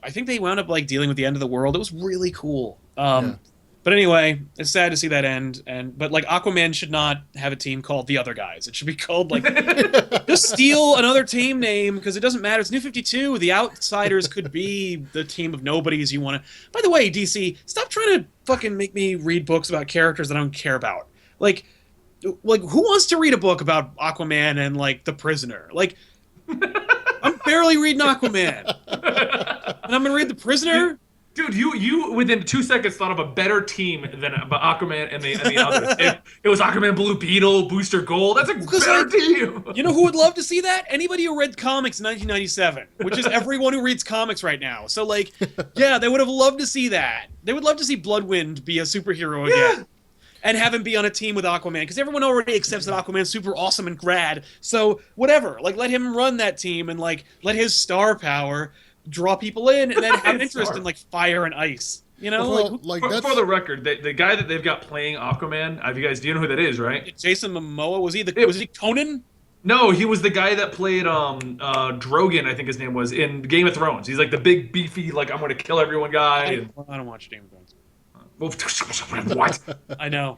think they wound up like dealing with the end of the world. It was really cool. Yeah. But anyway, it's sad to see that end. But like Aquaman should not have a team called the Other Guys. It should be called like just steal another team name because it doesn't matter. It's New 52. The Outsiders could be the team of nobodies you want to. By the way, DC, stop trying to fucking make me read books about characters that I don't care about. Like who wants to read a book about Aquaman and like the Prisoner? Like I'm barely reading Aquaman, and I'm gonna read the Prisoner. Dude, you within 2 seconds thought of a better team than Aquaman and the others. It was Aquaman, Blue Beetle, Booster Gold. That's a better team. You know who would love to see that? Anybody who read comics in 1997, which is everyone who reads comics right now. So, like, yeah, they would have loved to see that. They would love to see Bloodwind be a superhero again. And have him be on a team with Aquaman, because everyone already accepts that Aquaman's super awesome and rad. So, whatever. Like, let him run that team and, like, let his star power draw people in and then have interest in like fire and ice. You know, well, like for the record, the guy that they've got playing Aquaman, do you know who that is, right? Jason Momoa. Was he Conan? No, he was the guy that played Drogon, I think his name was, in Game of Thrones. He's like the big beefy, like I'm gonna kill everyone guy. I don't watch Game of Thrones. What? I know.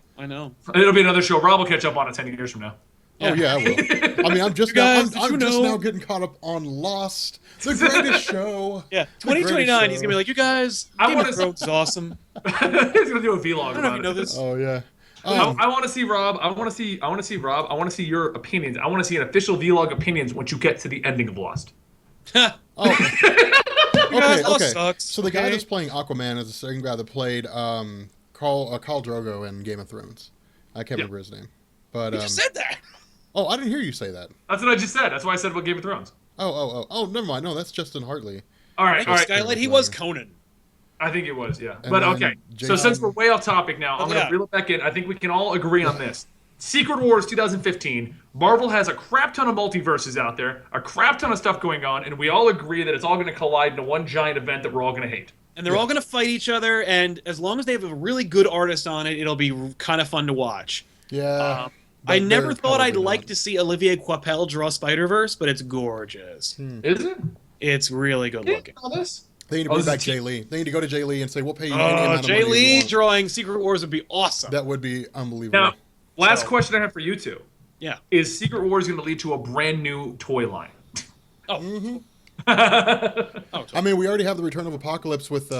It'll be another show. Rob will catch up on it 10 years from now. Oh yeah, I will. I mean, I'm just now getting caught up on Lost, the greatest show. Yeah, 2029. He's gonna be like, you guys, Game of Thrones is awesome. He's gonna do a vlog. I don't know if you know this. Oh yeah. I want to see Rob. I want to see Rob. I want to see your opinions. I want to see an official vlog opinions once you get to the ending of Lost. Okay. Sucks. So the guy that's playing Aquaman is the same guy that played Khal Drogo in Game of Thrones. I can't remember his name, but you just said that. Oh, I didn't hear you say that. That's what I just said. That's why I said about Game of Thrones. Oh, never mind. No, that's Justin Hartley. All right. Skylight, he was Conan. I think it was, yeah. And but okay, so since we're way off topic now, I'm going to reel it back in. I think we can all agree on this. Secret Wars 2015, Marvel has a crap ton of multiverses out there, a crap ton of stuff going on, and we all agree that it's all going to collide into one giant event that we're all going to hate. And they're all going to fight each other, and as long as they have a really good artist on it, it'll be kind of fun to watch. Yeah. I never thought I'd like to see Olivier Coipel draw Spider-Verse, but it's gorgeous. Is it? It's really good looking. They need to bring back Jay Lee. They need to go to Jay Lee and say, we'll pay you any amount of money. Jay Lee drawing Secret Wars would be awesome. That would be unbelievable. Now, last question I have for you two. Yeah. Is Secret Wars going to lead to a brand new toy line? Oh. Mm-hmm. Totally. I mean, we already have the Return of Apocalypse with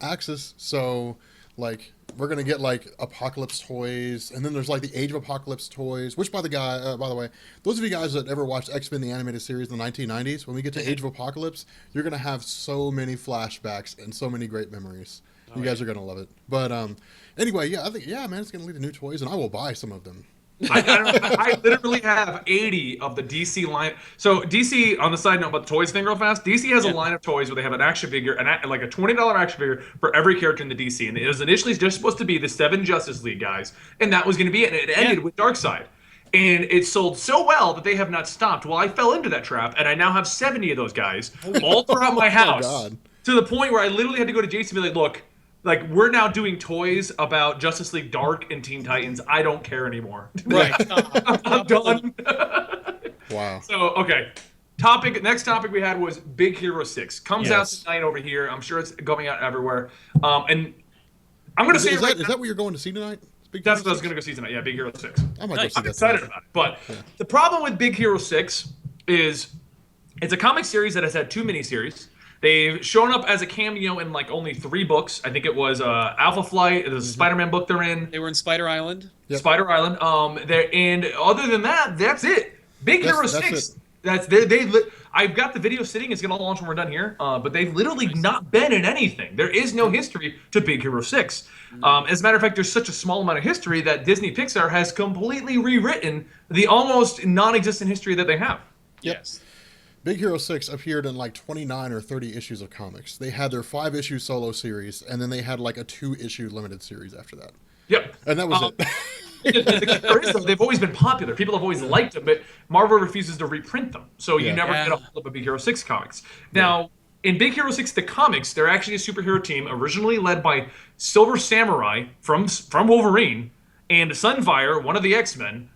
Axis, so like we're gonna get like Apocalypse toys, and then there's like the Age of Apocalypse toys. Which, by the way, those of you guys that ever watched X-Men the animated series in the 1990s, when we get to Age of Apocalypse, you're gonna have so many flashbacks and so many great memories. You guys are gonna love it. But anyway, I think man, it's gonna lead to new toys, and I will buy some of them. I literally have 80 of the DC line. So DC, on the side note about the toys thing real fast, DC has a line of toys where they have an action figure, like a $20 action figure for every character in the DC. And it was initially just supposed to be the 7 Justice League guys, and that was going to be it. And it ended with Darkseid. And it sold so well that they have not stopped. Well, I fell into that trap, and I now have 70 of those guys all throughout my house. To the point where I literally had to go to Jason and be like, look, like, we're now doing toys about Justice League Dark and Teen Titans. I don't care anymore. Right. I'm done. Wow. So, okay. Next topic we had was Big Hero 6. Comes out tonight over here. I'm sure it's going out everywhere. And I'm going to say is that what you're going to see tonight? That's what I was going to go see tonight. Yeah, Big Hero 6. I might go see I'm that excited tonight. about it. But the problem with Big Hero 6 is it's a comic series that has had 2 miniseries. They've shown up as a cameo in like only 3 books. I think it was Alpha Flight, the Spider-Man book they're in. They were in Spider Island. Yep. Spider Island. And other than that, that's it. Big Hero 6. It. I've got the video sitting. It's going to launch when we're done here. But they've literally not been in anything. There is no history to Big Hero 6. As a matter of fact, there's such a small amount of history that Disney Pixar has completely rewritten the almost non-existent history that they have. Yes. Big Hero 6 appeared in like 29 or 30 issues of comics. They had their 5-issue solo series, and then they had like a 2-issue limited series after that. Yep. And that was it. They've always been popular. People have always liked them, but Marvel refuses to reprint them. So you never get a hold of a Big Hero 6 comics. Now, in Big Hero 6, the comics, they're actually a superhero team originally led by Silver Samurai from Wolverine and Sunfire, one of the X-Men.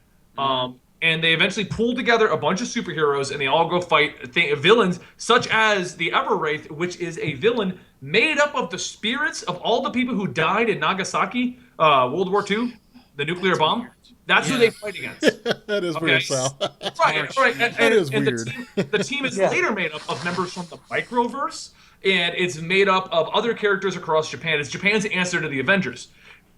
And they eventually pull together a bunch of superheroes, and they all go fight villains, such as the Everwraith, which is a villain made up of the spirits of all the people who died in Nagasaki, World War II, the nuclear bomb. That's who they fight against. That is weird, Sal. Right. That is weird. The team is later made up of members from the Microverse, and it's made up of other characters across Japan. It's Japan's answer to the Avengers.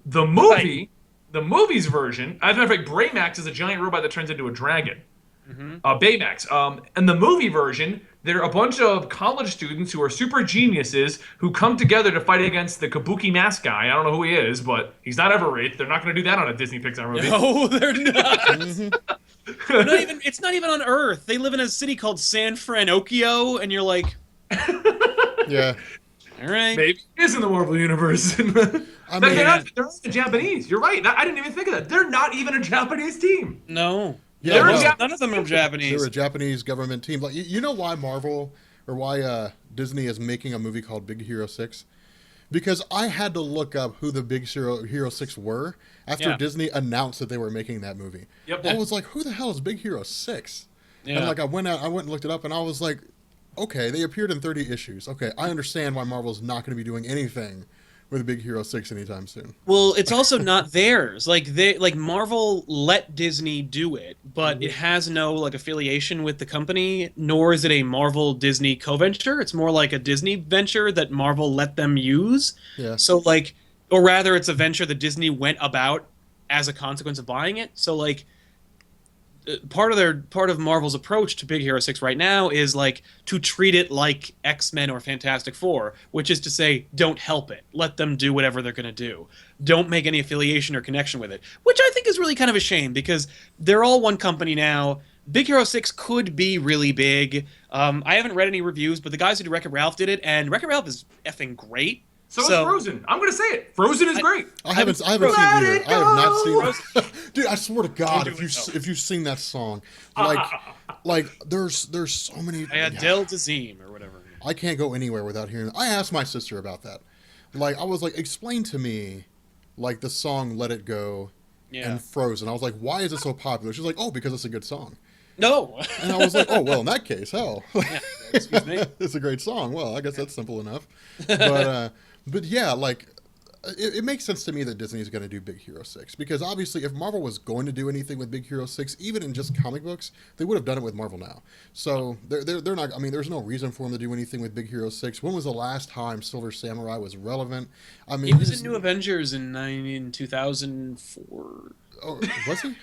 The movie... The movie's version, as a matter of fact, Baymax is a giant robot that turns into a dragon. Baymax. And the movie version, they're a bunch of college students who are super geniuses who come together to fight against the Kabuki mask guy. I don't know who he is, but he's not Everwraith. They're not going to do that on a Disney Pixar movie. No, they're not. It's not even on Earth. They live in a city called San Francisco, and you're like, yeah. All right. Maybe it is in the Marvel universe. They're not Japanese. You're right. I didn't even think of that. They're not even a Japanese team. No. Yeah, none of them are Japanese. They're a Japanese government team. Like, you know why Marvel or why Disney is making a movie called Big Hero 6? Because I had to look up who the Big Hero 6 were after Disney announced that they were making that movie. Yep. I was like, who the hell is Big Hero 6? Yeah. And like I went and looked it up, and I was like, okay, they appeared in 30 issues. Okay, I understand why Marvel's not going to be doing anything with Big Hero 6 anytime soon. Well, it's also not theirs. Like Marvel let Disney do it, but it has no like affiliation with the company, nor is it a Marvel Disney co-venture. It's more like a Disney venture that Marvel let them use. Yeah. So like, or rather it's a venture that Disney went about as a consequence of buying it. So like part of Marvel's approach to Big Hero 6 right now is like to treat it like X-Men or Fantastic Four, which is to say, don't help it. Let them do whatever they're going to do. Don't make any affiliation or connection with it, which I think is really kind of a shame because they're all one company now. Big Hero 6 could be really big. I haven't read any reviews, but the guys who do Wreck-It Ralph did it, and Wreck-It Ralph is effing great. So is Frozen. I'm going to say it. Frozen is great. I haven't seen either. I have not seen it. Dude, I swear to God, if you sing that song, like there's so many. Del Dazeem or whatever. I can't go anywhere without hearing it. I asked my sister about that. Like, I was like, explain to me, like, the song Let It Go and Frozen. I was like, why is it so popular? She's like, oh, because it's a good song. No. And I was like, oh, well, in that case, hell. Yeah, excuse me. It's a great song. Well, I guess that's simple enough. But yeah, like, it makes sense to me that Disney is going to do Big Hero 6. Because obviously, if Marvel was going to do anything with Big Hero 6, even in just comic books, they would have done it with Marvel now. So they're not, I mean, there's no reason for them to do anything with Big Hero 6. When was the last time Silver Samurai was relevant? I mean, he was in New Avengers in 2004. Oh, was he?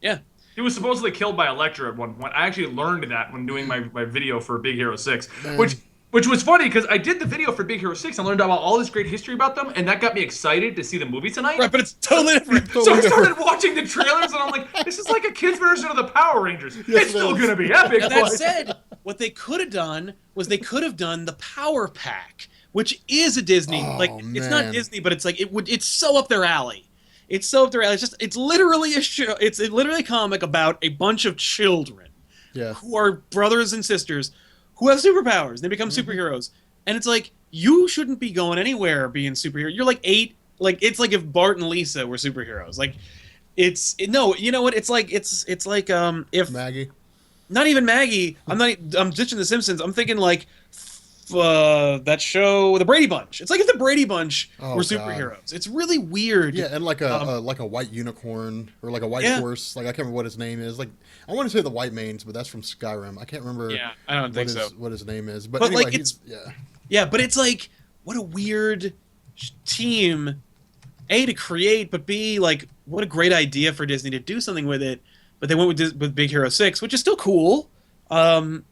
Yeah. He was supposedly killed by Elektra at one point. I actually learned that when doing my video for Big Hero 6, which was funny because I did the video for Big Hero 6 and learned about all this great history about them, and that got me excited to see the movie tonight. Right, but it's totally different. So I started watching the trailers, and I'm like, this is like a kid's version of the Power Rangers. It's still going to be epic. Now, that said, what they could have done was they could have done the Power Pack, which is a Disney. It's not Disney, but it's like it's so up their alley. It's so up their alley. It's literally a show. It's literally a comic about a bunch of children who are brothers and sisters who have superpowers. They become superheroes. And it's like, you shouldn't be going anywhere being superhero. You're like 8. Like, it's like if Bart and Lisa were superheroes. Like, no, you know what? It's like if Maggie. Not even Maggie. I'm ditching the Simpsons. I'm thinking like that show, The Brady Bunch. It's like if the Brady Bunch were superheroes. God. It's really weird. Yeah, and like a white unicorn or like a white horse. Like, I can't remember what his name is. Like, I want to say the White Manes, but that's from Skyrim. I can't remember. Yeah, I don't think so. What his name is, but anyway, like yeah, but it's like, what a weird team. A, to create, but B, like, what a great idea for Disney to do something with it. But they went with Big Hero 6, which is still cool. And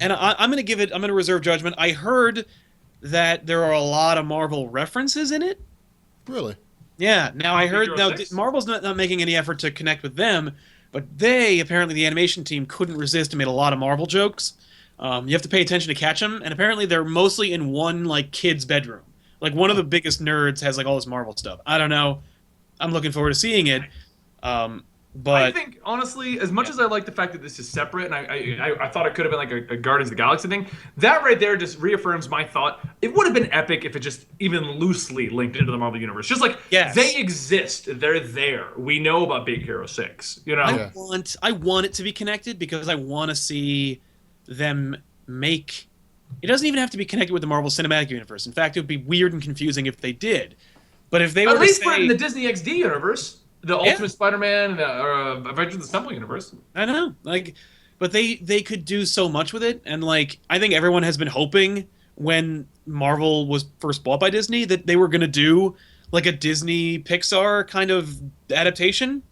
I'm going to reserve judgment. I heard that there are a lot of Marvel references in it. Really? Yeah. Now, I heard, Marvel's not making any effort to connect with them, but apparently the animation team couldn't resist and made a lot of Marvel jokes. You have to pay attention to catch them, and apparently they're mostly in one, like, kid's bedroom. Like, one of the biggest nerds has, like, all this Marvel stuff. I don't know. I'm looking forward to seeing it. But I think honestly, as much as I like the fact that this is separate, and I thought it could have been like a Guardians of the Galaxy thing, that right there just reaffirms my thought. It would have been epic if it just even loosely linked into the Marvel universe. Just like they exist, they're there. We know about Big Hero 6. You know, I want it to be connected because I want to see them make. It doesn't even have to be connected with the Marvel Cinematic Universe. In fact, it would be weird and confusing if they did. But if they were at least to put say, it in the Disney XD universe. The Ultimate Spider-Man, or Avengers of the Temple universe. I know, like, but they could do so much with it, and like, I think everyone has been hoping when Marvel was first bought by Disney that they were going to do like a Disney Pixar kind of adaptation,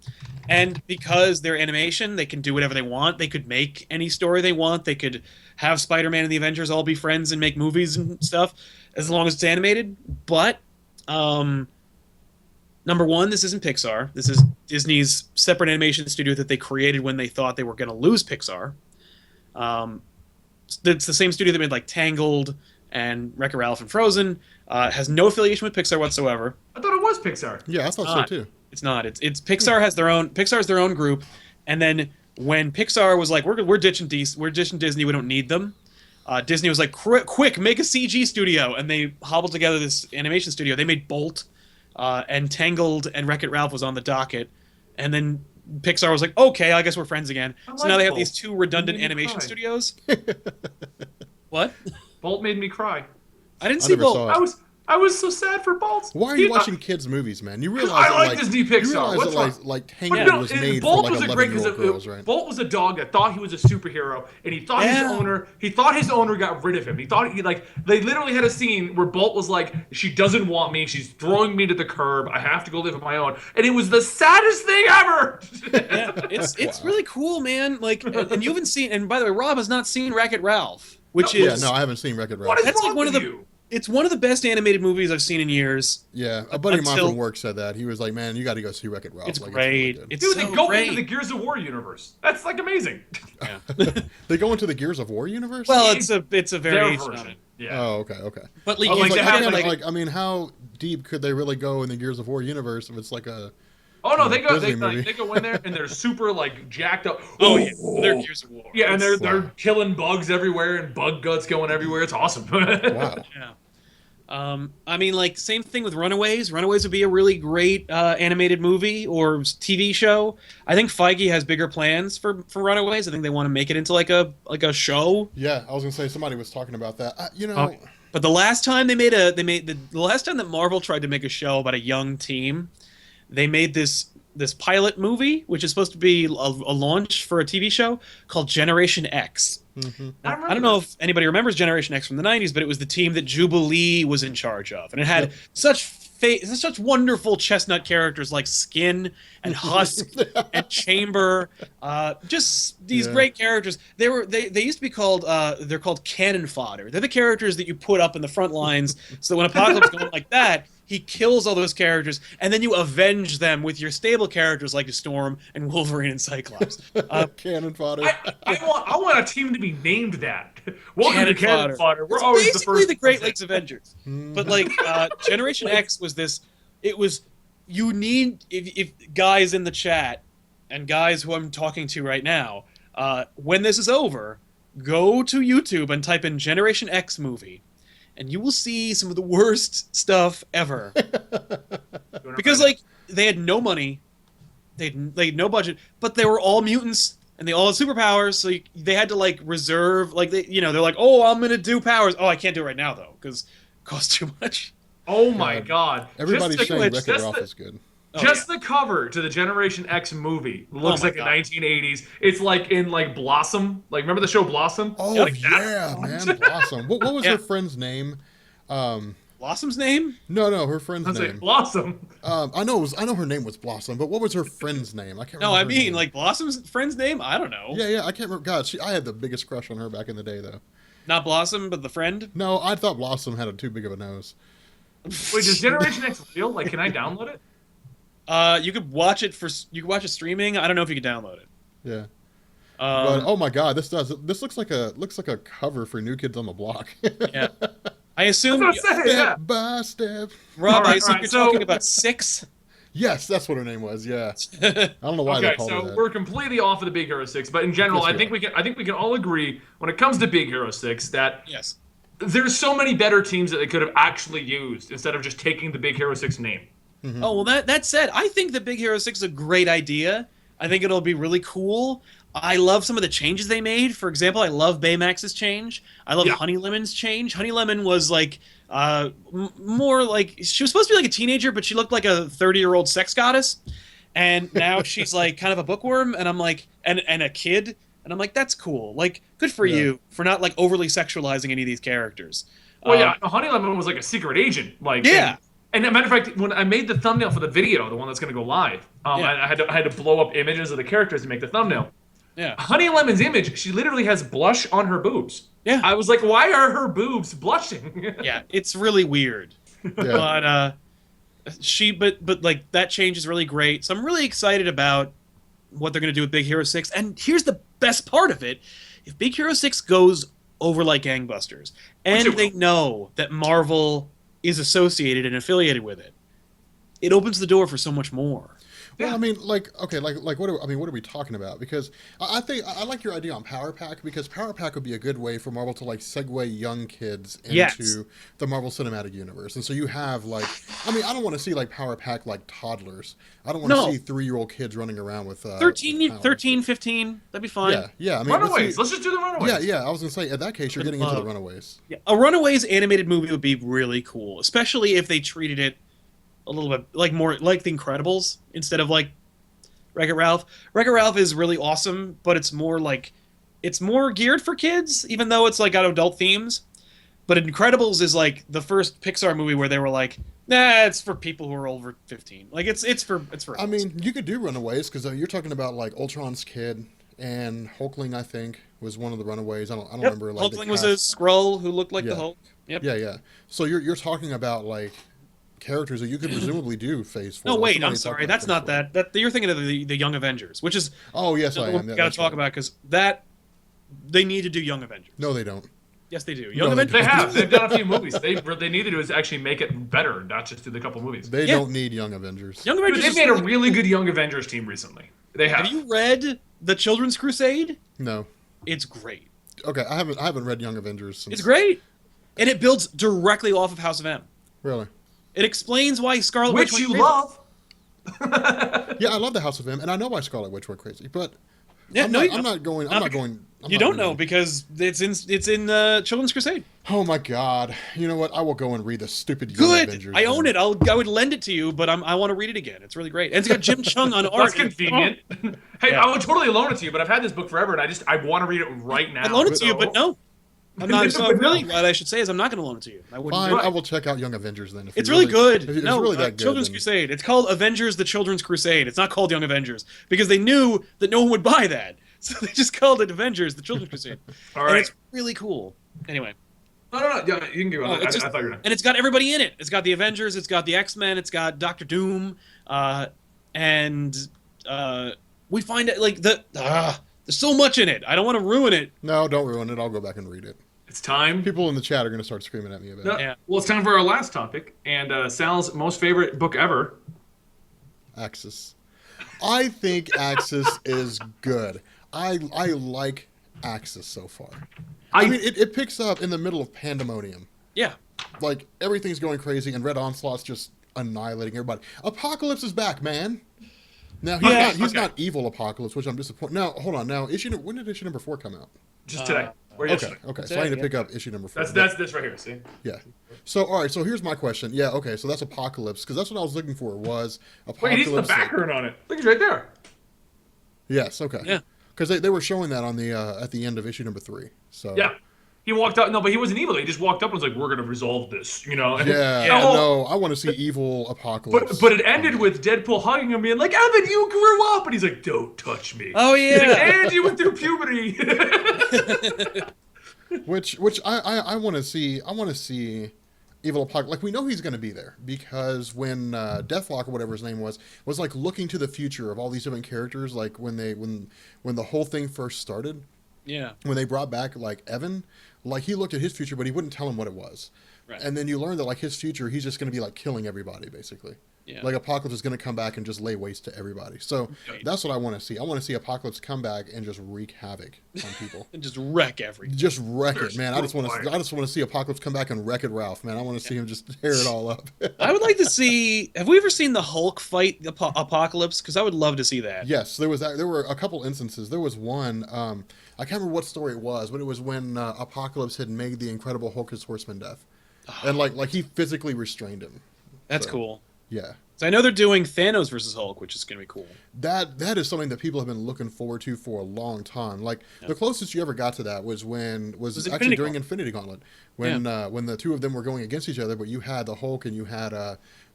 and because they're animation, they can do whatever they want. They could make any story they want. They could have Spider-Man and the Avengers all be friends and make movies and stuff as long as it's animated. But number one, this isn't Pixar. This is Disney's separate animation studio that they created when they thought they were going to lose Pixar. It's the same studio that made like Tangled and Wreck-It Ralph and Frozen. Has no affiliation with Pixar whatsoever. I thought it was Pixar. Yeah, I thought so too. It's not. It's Pixar has their own. Pixar's their own group, and then when Pixar was like, we're ditching Disney. We don't need them. Disney was like, quick, make a CG studio, and they hobbled together this animation studio. They made Bolt. And Tangled and Wreck-It Ralph was on the docket, and then Pixar was like, "Okay, I guess we're friends again." So now they have these two redundant animation studios. What? Bolt made me cry. I didn't see Bolt. I was so sad for Bolt. Why are you watching kids' movies, man? You realize I like Disney Pixar. You realize that Tangled was made Bolt for like was a great 11-year-old girls, right? Bolt was a dog that thought he was a superhero, and he thought his owner got rid of him. He thought they literally had a scene where Bolt was like, she doesn't want me, she's throwing me to the curb, I have to go live on my own, and it was the saddest thing ever. It's really cool, man. Like, and you haven't seen. And by the way, Rob has not seen Wreck-It Ralph, which is I haven't seen Wreck-It Ralph. What is that's wrong like one with of the. you? It's one of the best animated movies I've seen in years. Yeah, a buddy of mine from work said that. He was like, "Man, you got to go see Wreck-It Ralph." It's like, great. Dude, they go into the Gears of War universe. That's like amazing. Yeah. They go into the Gears of War universe. Well, it's a variation version. of it. Yeah. Oh, okay. But like, I mean, how deep could they really go in the Gears of War universe if it's like a? Oh no, they go in there and they're super like jacked up. Oh yeah, they're Gears of War. Yeah, and they're killing bugs everywhere and bug guts going everywhere. It's awesome. Wow. Yeah. I mean, like, same thing with Runaways. Runaways would be a really great animated movie or TV show. I think Feige has bigger plans for Runaways. I think they want to make it into like a show. Yeah, I was gonna say somebody was talking about that. But the last time the last time that Marvel tried to make a show about a young team, they made this pilot movie, which is supposed to be a launch for a TV show called Generation X. Mm-hmm. I don't know if anybody remembers Generation X from the 90s, but it was the team that Jubilee was in charge of. And it had such wonderful chestnut characters like Skin and Husk and Chamber. Just these great characters. They used to be called they're called cannon fodder. They're the characters that you put up in the front lines so that when Apocalypse going like that, he kills all those characters, and then you avenge them with your stable characters like Storm and Wolverine and Cyclops. Cannon fodder. I want a team to be named that. Welcome to Cannon Fodder. We're always basically the the Great Lakes Avengers. But like Generation X was this. It was you need if guys in the chat and guys who I'm talking to right now. When this is over, go to YouTube and type in Generation X movie. And you will see some of the worst stuff ever. Because, like, they had no money, they had no budget, but they were all mutants, and they all had superpowers, so they had to, like, reserve, like, they're like, oh, I'm gonna do powers. Oh, I can't do it right now, though, because it costs too much. Oh, my God. Everybody's saying Wreck-It Ralph is good. The cover to the Generation X movie looks like a 1980s. It's like in like Blossom. Like remember the show Blossom? Oh man, Blossom. What was her friend's name? Blossom's name? No, her friend's name. Like Blossom. I know her name was Blossom, but what was her friend's name? I can't remember. No, I mean like Blossom's friend's name? I don't know. Yeah, I can't remember. God, I had the biggest crush on her back in the day, though. Not Blossom, but the friend? No, I thought Blossom had too big of a nose. Wait, does Generation X real? Like, can I download it? You could watch it streaming. I don't know if you could download it. Yeah. But oh my God, this looks like a cover for New Kids on the Block. Yeah. I assume step by step. Rob, I assume you're talking about 6. Yes, that's what her name was. Yeah, I don't know why they Okay, called her so that. we're completely off of the Big Hero 6, but in general, Yes, I we think are. we can all agree when it comes to Big Hero 6 that Yes. there's so many better teams that they could have actually used instead of just taking the Big Hero 6 name. Oh, well, that said, I think the Big Hero 6 is a great idea. I think it'll be really cool. I love some of the changes they made. For example, I love Baymax's change. I love Yeah. Honey Lemon's change. Honey Lemon was like more like she was supposed to be like a teenager, but she looked like a 30-year-old sex goddess. And now she's like kind of a bookworm, and I'm like, and a kid, and I'm like, that's cool. Like, good for Yeah. you for not like overly sexualizing any of these characters. Well, yeah, Honey Lemon was like a secret agent. Like, Yeah. and a matter of fact, when I made the thumbnail for the video, the one that's going to go live, Yeah. I had to blow up images of the characters to make the thumbnail. Yeah. Honey Lemon's image, she literally has blush on her boobs. Yeah. I was like, why are her boobs blushing? Yeah, it's really weird. Yeah. But like that change is really great. So I'm really excited about what they're going to do with Big Hero 6. And here's the best part of it. If Big Hero 6 goes over like gangbusters and it they will. know that Marvel is associated and affiliated with it, it opens the door for so much more. Well, I mean, like, okay, like, what are we talking about? Because I think I like your idea on Power Pack, because Power Pack would be a good way for Marvel to like segue young kids into Yes. the Marvel Cinematic Universe. And so you have like, I mean, I don't want to see like Power Pack like toddlers. I don't want to No. see 3-year-old kids running around with 13, powers. 13, 15, that'd be fine. Yeah, yeah. I mean, Runaways. Let's just do the Runaways. yeah, yeah. I was gonna say, in that case, you're getting into the Runaways. Yeah, a Runaways animated movie would be really cool, especially if they treated it a little bit like more like The Incredibles instead of like Wreck-It Ralph. Wreck-It Ralph is really awesome, but it's more geared for kids, even though it's like got adult themes. But Incredibles is like the first Pixar movie where they were like, nah, it's for people who are over 15. Like it's for. I adults. mean, you could do Runaways because you're talking about like Ultron's kid and Hulkling. I think was one of the Runaways. I don't Yep. remember. Like the Hulkling was a cast. Skrull who looked like Yeah. the Hulk. Yep. Yeah, yeah. So you're talking about like characters that you could presumably do Phase 4. No, wait, Somebody I'm talked sorry. about That's Phase not 4. that. That you're thinking of the Young Avengers, which is Oh yes, I what am. we Yeah, got to that's talk right. about because that they need to do Young Avengers. No, they don't. Yes, they do. No, Young they Avengers. They have. They've done a few movies. What they need to do is actually make it better, not just do the couple movies. They Yeah. don't need Young Avengers. Young Dude, Avengers. they've is made a really- really good Young Avengers team recently. They have. Have you read the Children's Crusade? No. It's great. Okay, I haven't read Young Avengers since. It's great, and it builds directly off of House of M. Really? It explains why Scarlet Which Witch you went crazy. love. Yeah, I love the House of M, and I know why Scarlet Witch went crazy, but Yeah, I'm no, not, you I'm don't. not going. I'm Not not because- going. I'm You not don't know reading. because it's in Children's Crusade. Oh my God! You know what? I will go and read the stupid Young Good. Avengers. I own then. it. I would lend it to you, but I want to read it again. It's really great, and it's got Jim Chung on art. That's convenient. Hey, Yeah. I would totally loan it to you, but I've had this book forever, and I want to read it right now. I'd loan it to you, but no. I'm not. So But no. really, what I should say is I'm not going to loan it to you. I wouldn't. Fine, do it. I will check out Young Avengers then. If It's you're really good. If it's No, really that good. Children's then- Crusade. It's called Avengers: The Children's Crusade. It's not called Young Avengers because they knew that no one would buy that, so they just called it Avengers: The Children's Crusade. All And right. it's really cool. Anyway, No. Yeah, you can go. it's just- I thought you were gonna. and it's got everybody in it. It's got the Avengers. It's got the X-Men. It's got Doctor Doom, and we find it like there's so much in it. I don't want to ruin it. No, don't ruin it. I'll go back and read it. It's time. People in the chat are going to start screaming at me about No, it. Yeah. Well, it's time for our last topic, and Sal's most favorite book ever. Axis. I think Axis is good. I like Axis so far. I mean, it picks up in the middle of pandemonium. Yeah. Like, everything's going crazy, and Red Onslaught's just annihilating everybody. Apocalypse is back, man. Now, he's not evil Apocalypse, which I'm disappointed. Now, hold on. Now, when did issue number 4 come out? Just today. Or Okay, yesterday. okay. So I need to pick up issue number 4. That's this right here. See. Yeah. So, all right. So here's my question. Yeah, okay. So that's Apocalypse, because that's what I was looking for, was Wait, Apocalypse. he's the background on it. Look, he's right there. Yes, okay. Yeah. Because they were showing that on the at the end of issue number 3. So Yeah. He walked out. No, but he wasn't evil. He just walked up and was like, "We're gonna resolve this," you know. Yeah, Yeah. no, I want to see evil Apocalypse. But it ended with Deadpool hugging him, being like, "Evan, you grew up," and he's like, "Don't touch me." Oh He's like, yeah. and you went through puberty. which I want to see. I want to see evil Apocalypse. Like, we know he's going to be there, because when Deathlock or whatever his name was like looking to the future of all these different characters, like when the whole thing first started, Yeah. when they brought back like Evan, like he looked at his future, but he wouldn't tell him what it was. Right. And then you learn that like his future, he's just going to be like killing everybody basically. Yeah. Like Apocalypse is going to come back and just lay waste to everybody. So that's what I want to see. I want to see Apocalypse come back and just wreak havoc on people. And just wreck everything. Just wreck it, man. I just want to see Apocalypse come back and wreck it, Ralph, man. I want to see him just tear it all up. I would like to see. Have we ever seen the Hulk fight the Apocalypse? Because I would love to see that. Yes, there were a couple instances. There was one. I can't remember what story it was, but it was when Apocalypse had made the Incredible Hulk his Horseman death, and like he physically restrained him. That's cool. Yeah. So I know they're doing Thanos versus Hulk, which is going to be cool. That is something that people have been looking forward to for a long time. Like the closest you ever got to that was actually during Infinity Gauntlet, when the two of them were going against each other, but you had the Hulk and you had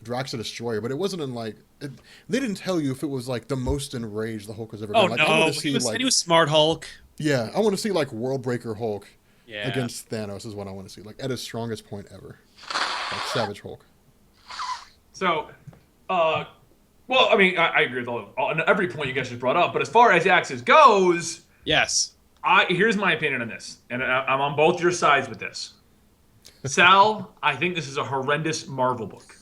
Drax the Destroyer, but it wasn't in like they didn't tell you if it was like the most enraged the Hulk has ever been. Like, no, I want to see he was Smart Hulk. Yeah, I want to see like World Breaker Hulk against Thanos is what I want to see, like at his strongest point ever, like Savage Hulk. So, well, I mean, I agree with on every point you guys just brought up, but as far as Axis goes, yes, here's my opinion on this, and I'm on both your sides with this. Sal, I think this is a horrendous Marvel book.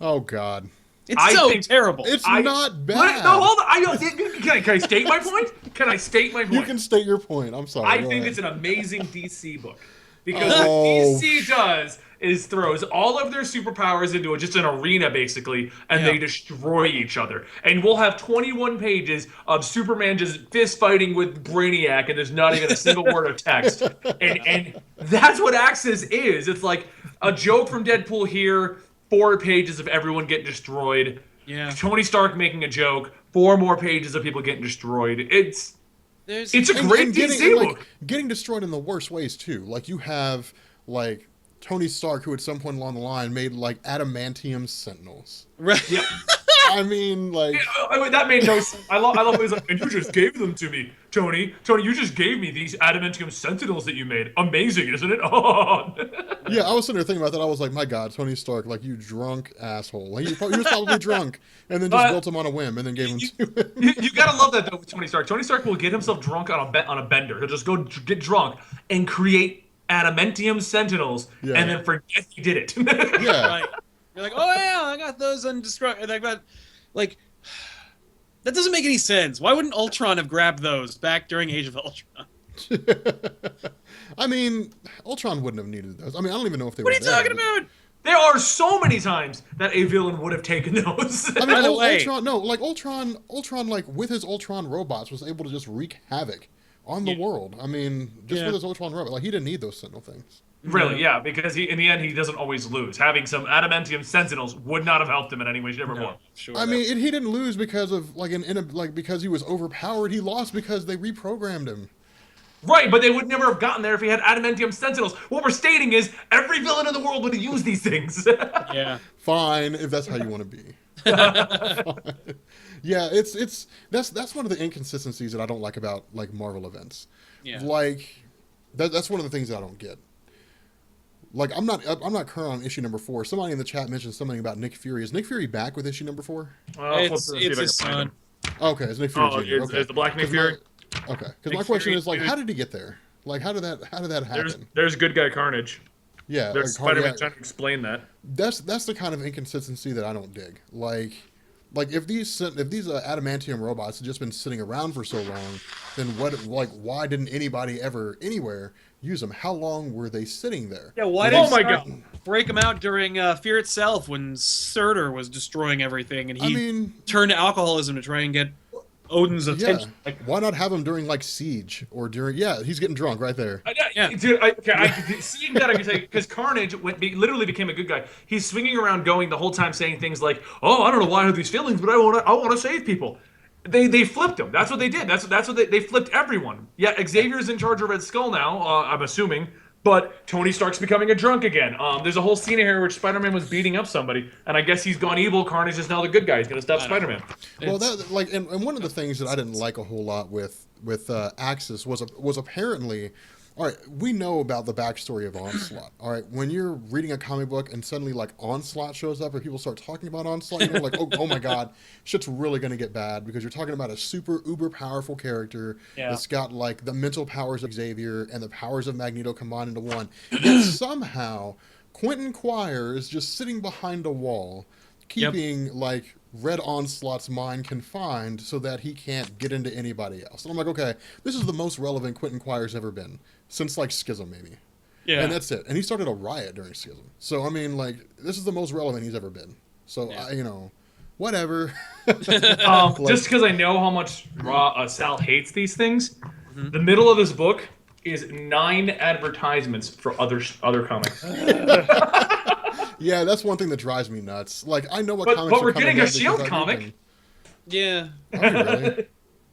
Oh God, it's terrible. It's not bad. No, hold on. Can I state my point? Can I state my point? You can state your point. I'm sorry. I think it's an amazing DC book because what DC does is throws all of their superpowers into just an arena, basically, and they destroy each other. And we'll have 21 pages of Superman just fist fighting with Brainiac, and there's not even a single word of text. And that's what Axis is. It's like a joke from Deadpool here, 4 pages of everyone getting destroyed. Yeah. Tony Stark making a joke, 4 more pages of people getting destroyed. It's a great DC book. Getting destroyed in the worst ways, too. Like, you have, like, Tony Stark, who at some point along the line made like adamantium sentinels. Right. Yeah. I mean, like that made no sense. I love it was like, and you just gave them to me, Tony. Tony, you just gave me these adamantium sentinels that you made. Amazing, isn't it? Oh. Yeah, I was sitting there thinking about that. I was like, my God, Tony Stark, like you drunk asshole. Like, he was probably drunk, and then just built him on a whim, and then gave him to him. You gotta love that though with Tony Stark. Tony Stark will get himself drunk on a bender. He'll just go get drunk and create adamantium sentinels, and then forget he did it. Yeah. Right. You're like, oh yeah, I got those undestructible. Like, that doesn't make any sense. Why wouldn't Ultron have grabbed those back during Age of Ultron? I mean, Ultron wouldn't have needed those. I mean, I don't even know if they were there. What are you talking about? There are so many times that a villain would have taken those. I mean, Ultron, Ultron, like with his Ultron robots, was able to just wreak havoc on the world. I mean, just with his Ultron robot, like he didn't need those Sentinel things. Really, yeah, because in the end he doesn't always lose. Having some adamantium sentinels would not have helped him in any way, shape, or form. Sure, I mean, he didn't lose because of because he was overpowered. He lost because they reprogrammed him. Right, but they would never have gotten there if he had adamantium sentinels. What we're stating is every villain in the world would have used these things. Yeah. Fine, if that's how you want to be. Yeah, that's one of the inconsistencies that I don't like about like Marvel events. Yeah. Like that's one of the things that I don't get. Like I'm not current on issue number 4. Somebody in the chat mentioned something about Nick Fury. Is Nick Fury back with issue number 4? It's his son. Okay, it's Nick Fury Jr. Okay. Is the Black Nick Fury? Okay, because my question is like, how did he get there? Like, how did that happen? There's good guy Carnage. Yeah, there's Spider-Man trying to explain that. That's the kind of inconsistency that I don't dig. Like if these adamantium robots had just been sitting around for so long, then why didn't anybody ever anywhere use them? How long were they sitting there? Yeah, why did break them out during Fear Itself when Surtur was destroying everything and he turned to alcoholism to try and get Odin's attention? Yeah. Like, why not have him during like Siege or during? Yeah, he's getting drunk right there. Dude, seeing that I can say because Carnage literally became a good guy. He's swinging around, going the whole time, saying things like, "Oh, I don't know why I have these feelings, but I want to save people." They flipped him. That's what they did. That's what they flipped everyone. Yeah, Xavier's in charge of Red Skull now. I'm assuming. But Tony Stark's becoming a drunk again. There's a whole scene here where Spider-Man was beating up somebody, and I guess he's gone evil. Carnage is now the good guy. He's gonna stop Spider-Man. Well, and one of the things that I didn't like a whole lot with Axis was apparently, all right, we know about the backstory of Onslaught. All right, when you're reading a comic book and suddenly like Onslaught shows up, or people start talking about Onslaught, you know, like oh my God, shit's really gonna get bad because you're talking about a super uber powerful character that's got like the mental powers of Xavier and the powers of Magneto combined into one. Yet somehow Quentin Quire is just sitting behind a wall, keeping like Red Onslaught's mind confined so that he can't get into anybody else. And I'm like, okay, this is the most relevant Quentin Quire's ever been since like Schism, maybe. Yeah. And that's it. And he started a riot during Schism. So I mean, like, this is the most relevant he's ever been. So you know, whatever. Just because I know how much Sal hates these things, the middle of this book is 9 advertisements for other comics. Yeah, that's one thing that drives me nuts. Like, I know what comics but are we're coming getting a out Shield because comic. Yeah. Are we really?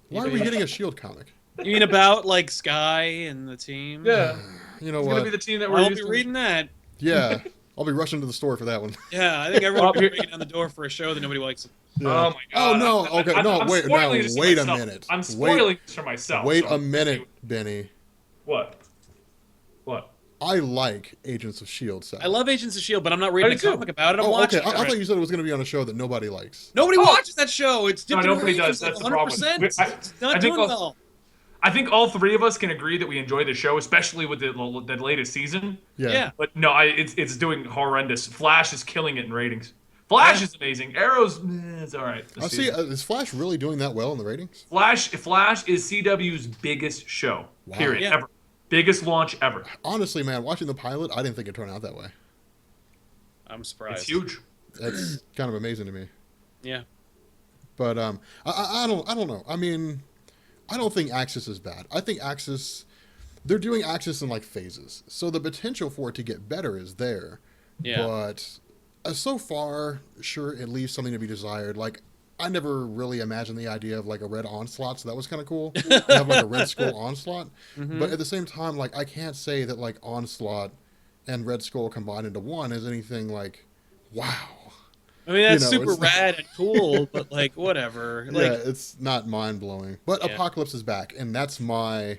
Why are we getting a Shield comic? You mean about like Sky and the team? Yeah. You know It's what? gonna be the team that we're I'll used be to. reading that. Yeah, I'll be rushing to the store for that one. Yeah, I think everyone will be breaking down the door for a show that nobody likes. Yeah. Oh my god. Oh no! Okay, no. I'm Wait, spoiling no. this for Wait a myself. minute. I'm spoiling this for myself. Wait so a minute, Benny. What? What? I like Agents of Shield. Sal. I love Agents of Shield, but I'm not reading I a do too. comic about it. I'm Oh, watching okay. it. I thought you said it was going to be on a show that nobody likes. Nobody watches that show. It's No, dipped in nobody ratings, does. That's like the problem. 100%. It's not doing well. I think all 3 of us can agree that we enjoy the show, especially with the latest season. Yeah. But no, it's doing horrendous. Flash is killing it in ratings. Flash is amazing. Arrow's it's all right. I see. Is Flash really doing that well in the ratings? Flash is CW's biggest show. Wow. Period. Yeah. Ever. Biggest launch ever. Honestly, man, watching the pilot, I didn't think it'd turn out that way. I'm surprised. It's huge. It's kind of amazing to me. Yeah. But I don't know. I mean, I don't think Axis is bad. I think Axis, they're doing Axis in like phases, so the potential for it to get better is there. Yeah. But so far, sure, it leaves something to be desired. Like, I never really imagined the idea of like a Red Onslaught, so that was kind of cool. To have like a Red Skull Onslaught, but at the same time, like, I can't say that like Onslaught and Red Skull combined into one is anything like, wow. I mean, that's You know, super it's- rad and cool, but like, whatever. Like, Yeah, it's not mind blowing. But Yeah. Apocalypse is back, and that's my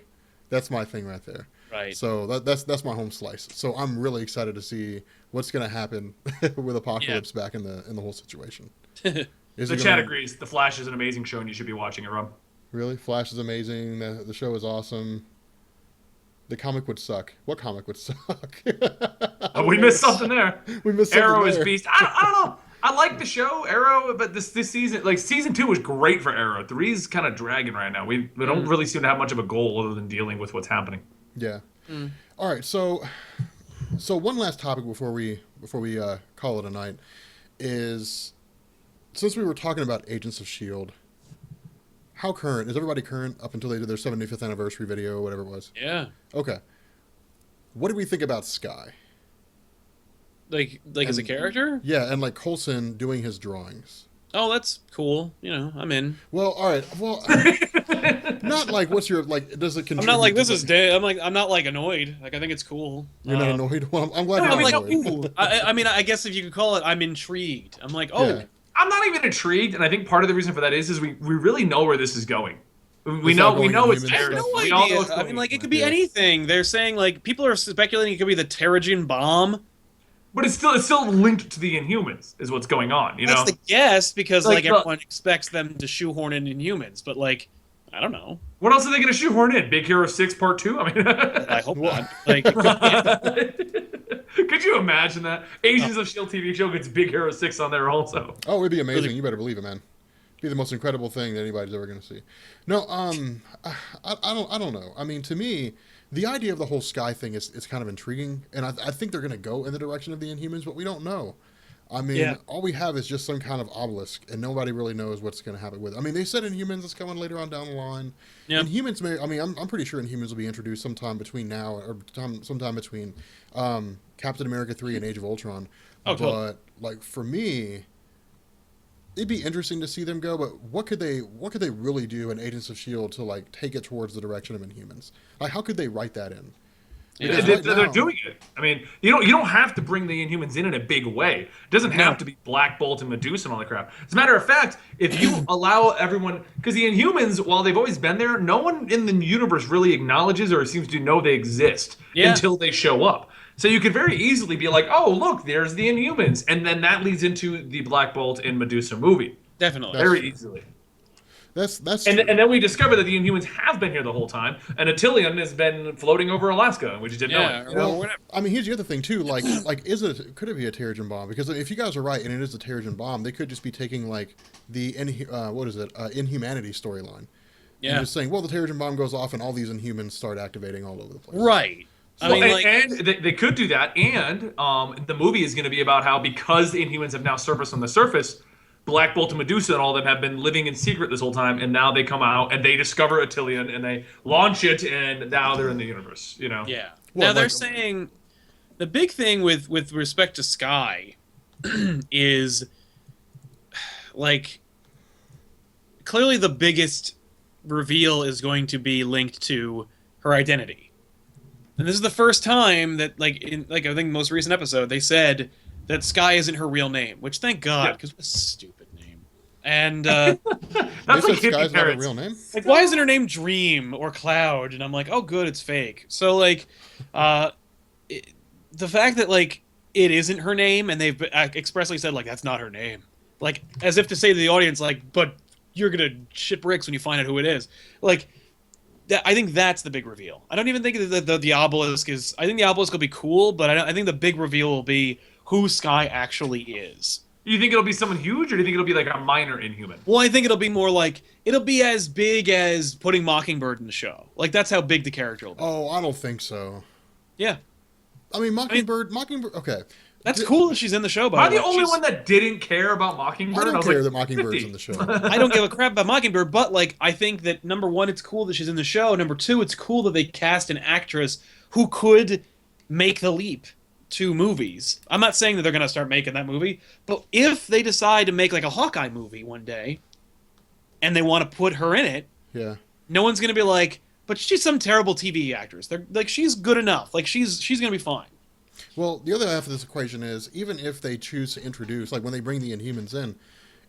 thing right there. right. So that's my home slice. So I'm really excited to see what's going to happen with Apocalypse back in the whole situation. Is The it chat gonna- agrees. The Flash is an amazing show, and you should be watching it, Rob. Really, Flash is amazing. The show is awesome. The comic would suck. What comic would suck? We missed something there. We missed something Arrow is there. beast. I don't know. I like the show Arrow, but this season, like season 2 was great for Arrow. 3's kind of dragging right now. We don't really seem to have much of a goal other than dealing with what's happening. Yeah. All right. So one last topic before we call it a night is, since we were talking about Agents of Shield, how current is everybody current up until they did their 75th anniversary video, whatever it was? Yeah. Okay. What do we think about Sky? Like as a character? Yeah, and like Coulson doing his drawings. Oh, that's cool. You know, I'm in. Well, all right. Well, not like what's your like? Does it contribute? I'm not like to this the- is dead. I'm not like annoyed. Like I think it's cool. You're not annoyed. Well, I'm glad No, I'm you're like, not annoyed. ooh. I mean, I guess if you could call it, I'm intrigued. I'm like, oh, Yeah. I'm not even intrigued, and I think part of the reason for that is we really know where this is going. We It's know not going it's Inhumans I have Terrigen. no We all know idea. it's I going mean, like, it could be Yeah. anything. They're saying, like, people are speculating it could be the Terrigen bomb. But it's still linked to the Inhumans, is what's going on. You know, That's the guess, because, Like, like, everyone expects them to shoehorn in Inhumans. But, like, I don't know. what else are they going to shoehorn in? Big Hero 6 Part 2? I mean, I hope not. Like, it could be- could you imagine that? Agents of S.H.I.E.L.D. TV show gets Big Hero 6 on there also. Oh, it'd be amazing. You better believe it, man. It'd be the most incredible thing that anybody's ever going to see. No, I don't know. I mean, to me, the idea of the whole Sky thing is kind of intriguing, and I think they're going to go in the direction of the Inhumans, but we don't know. I mean, Yeah. all we have is just some kind of obelisk, and nobody really knows what's going to happen with it. I mean, they said Inhumans is coming later on down the line. Yeah. Inhumans may. I mean, I'm pretty sure Inhumans will be introduced sometime between now or sometime between Captain America 3 and Age of Ultron. Oh, but totally. like for me, it'd be interesting to see them go. But what could they really do in Agents of Shield to like take it towards the direction of Inhumans? Like, how could they write that in? Yeah. Because They're right now- doing it. I mean, you don't have to bring the Inhumans in a big way. It doesn't have to be Black Bolt and Medusa and all that crap. As a matter of fact, if you allow everyone, because the Inhumans, while they've always been there, no one in the universe really acknowledges or seems to know they exist Yeah. until they show up. So you could very easily be like, oh, look, there's the Inhumans. And then that leads into the Black Bolt and Medusa movie. Definitely. That's Very true. easily. That's and true. and then we discover that the Inhumans have been here the whole time, and Attilan has been floating over Alaska, and we just didn't know it. You know? or whatever. I mean, here's the other thing too. Like, could it be a Terrigen bomb? Because if you guys are right, and it is a Terrigen bomb, they could just be taking like the Inhumanity storyline, and just saying, well, the Terrigen bomb goes off, and all these Inhumans start activating all over the place. Right. I mean, and they could do that, and the movie is going to be about how because the Inhumans have now surfaced on the surface, Black Bolt and Medusa and all of them have been living in secret this whole time, and now they come out and they discover Attilan and they launch it, and now they're in the universe. You know? Yeah. Well, Now they're saying the big thing with respect to Skye is like clearly the biggest reveal is going to be linked to her identity. And this is the first time that, in I think the most recent episode, they said that Skye isn't her real name, which thank God, because what a stupid name. And That's like Sky's not a parents. real name. like, why isn't her name Dream or Cloud? And I'm like, oh, good, it's fake. So like, the fact that like it isn't her name, and they've expressly said like that's not her name, like as if to say to the audience like, but you're gonna shit bricks when you find out who it is, like. I think that's the big reveal. I don't even think that the obelisk is. I think the obelisk will be cool, but I think the big reveal will be who Skye actually is. You think it'll be someone huge, or do you think it'll be like a minor Inhuman? Well, I think it'll be more like it'll be as big as putting Mockingbird in the show. Like that's how big the character will be. Oh, I don't think so. Yeah, I mean, Mockingbird. Okay. that's cool that she's in the show. By Am I the the way, only one that didn't care about Mockingbird? I don't was care like, that Mockingbird's 50. in the show. I don't give a crap about Mockingbird, but like I think that number one, it's cool that she's in the show. Number two, it's cool that they cast an actress who could make the leap to movies. I'm not saying that they're gonna start making that movie, but if they decide to make like a Hawkeye movie one day, and they want to put her in it, Yeah. no one's gonna be like, but she's some terrible TV actress. They're like, she's good enough. Like she's gonna be fine. Well, the other half of this equation is even if they choose to introduce, like when they bring the Inhumans in,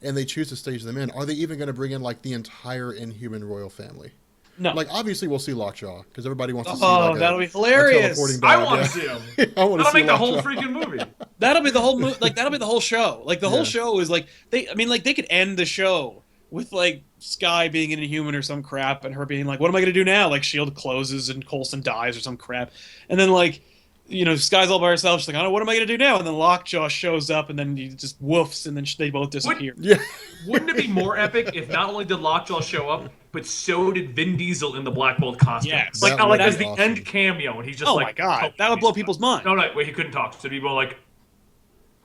and they choose to stage them in, are they even going to bring in like the entire Inhuman royal family? No. Like obviously we'll see Lockjaw because everybody wants to see. Oh, Like, that'll be hilarious. teleporting I dog, want yeah. to see him. I want to That'll see make the whole Lockjaw. freaking movie. That'll be the whole that'll be the whole show. Like the whole Yeah. show is like they could end the show with like Skye being an Inhuman or some crap and her being like, what am I gonna do now? Like Shield closes and Coulson dies or some crap. And then like, Skye's all by herself, she's like, I don't know, what am I gonna do now? And then Lockjaw shows up and then he just woofs and then they both disappear. Yeah. Wouldn't it be more epic if not only did Lockjaw show up, but so did Vin Diesel in the Black Bolt costume? Yes. Like, That would as be the awesome. end cameo, and he's just Oh like, my god, that would blow people's mind. No, wait, he couldn't talk, so people like,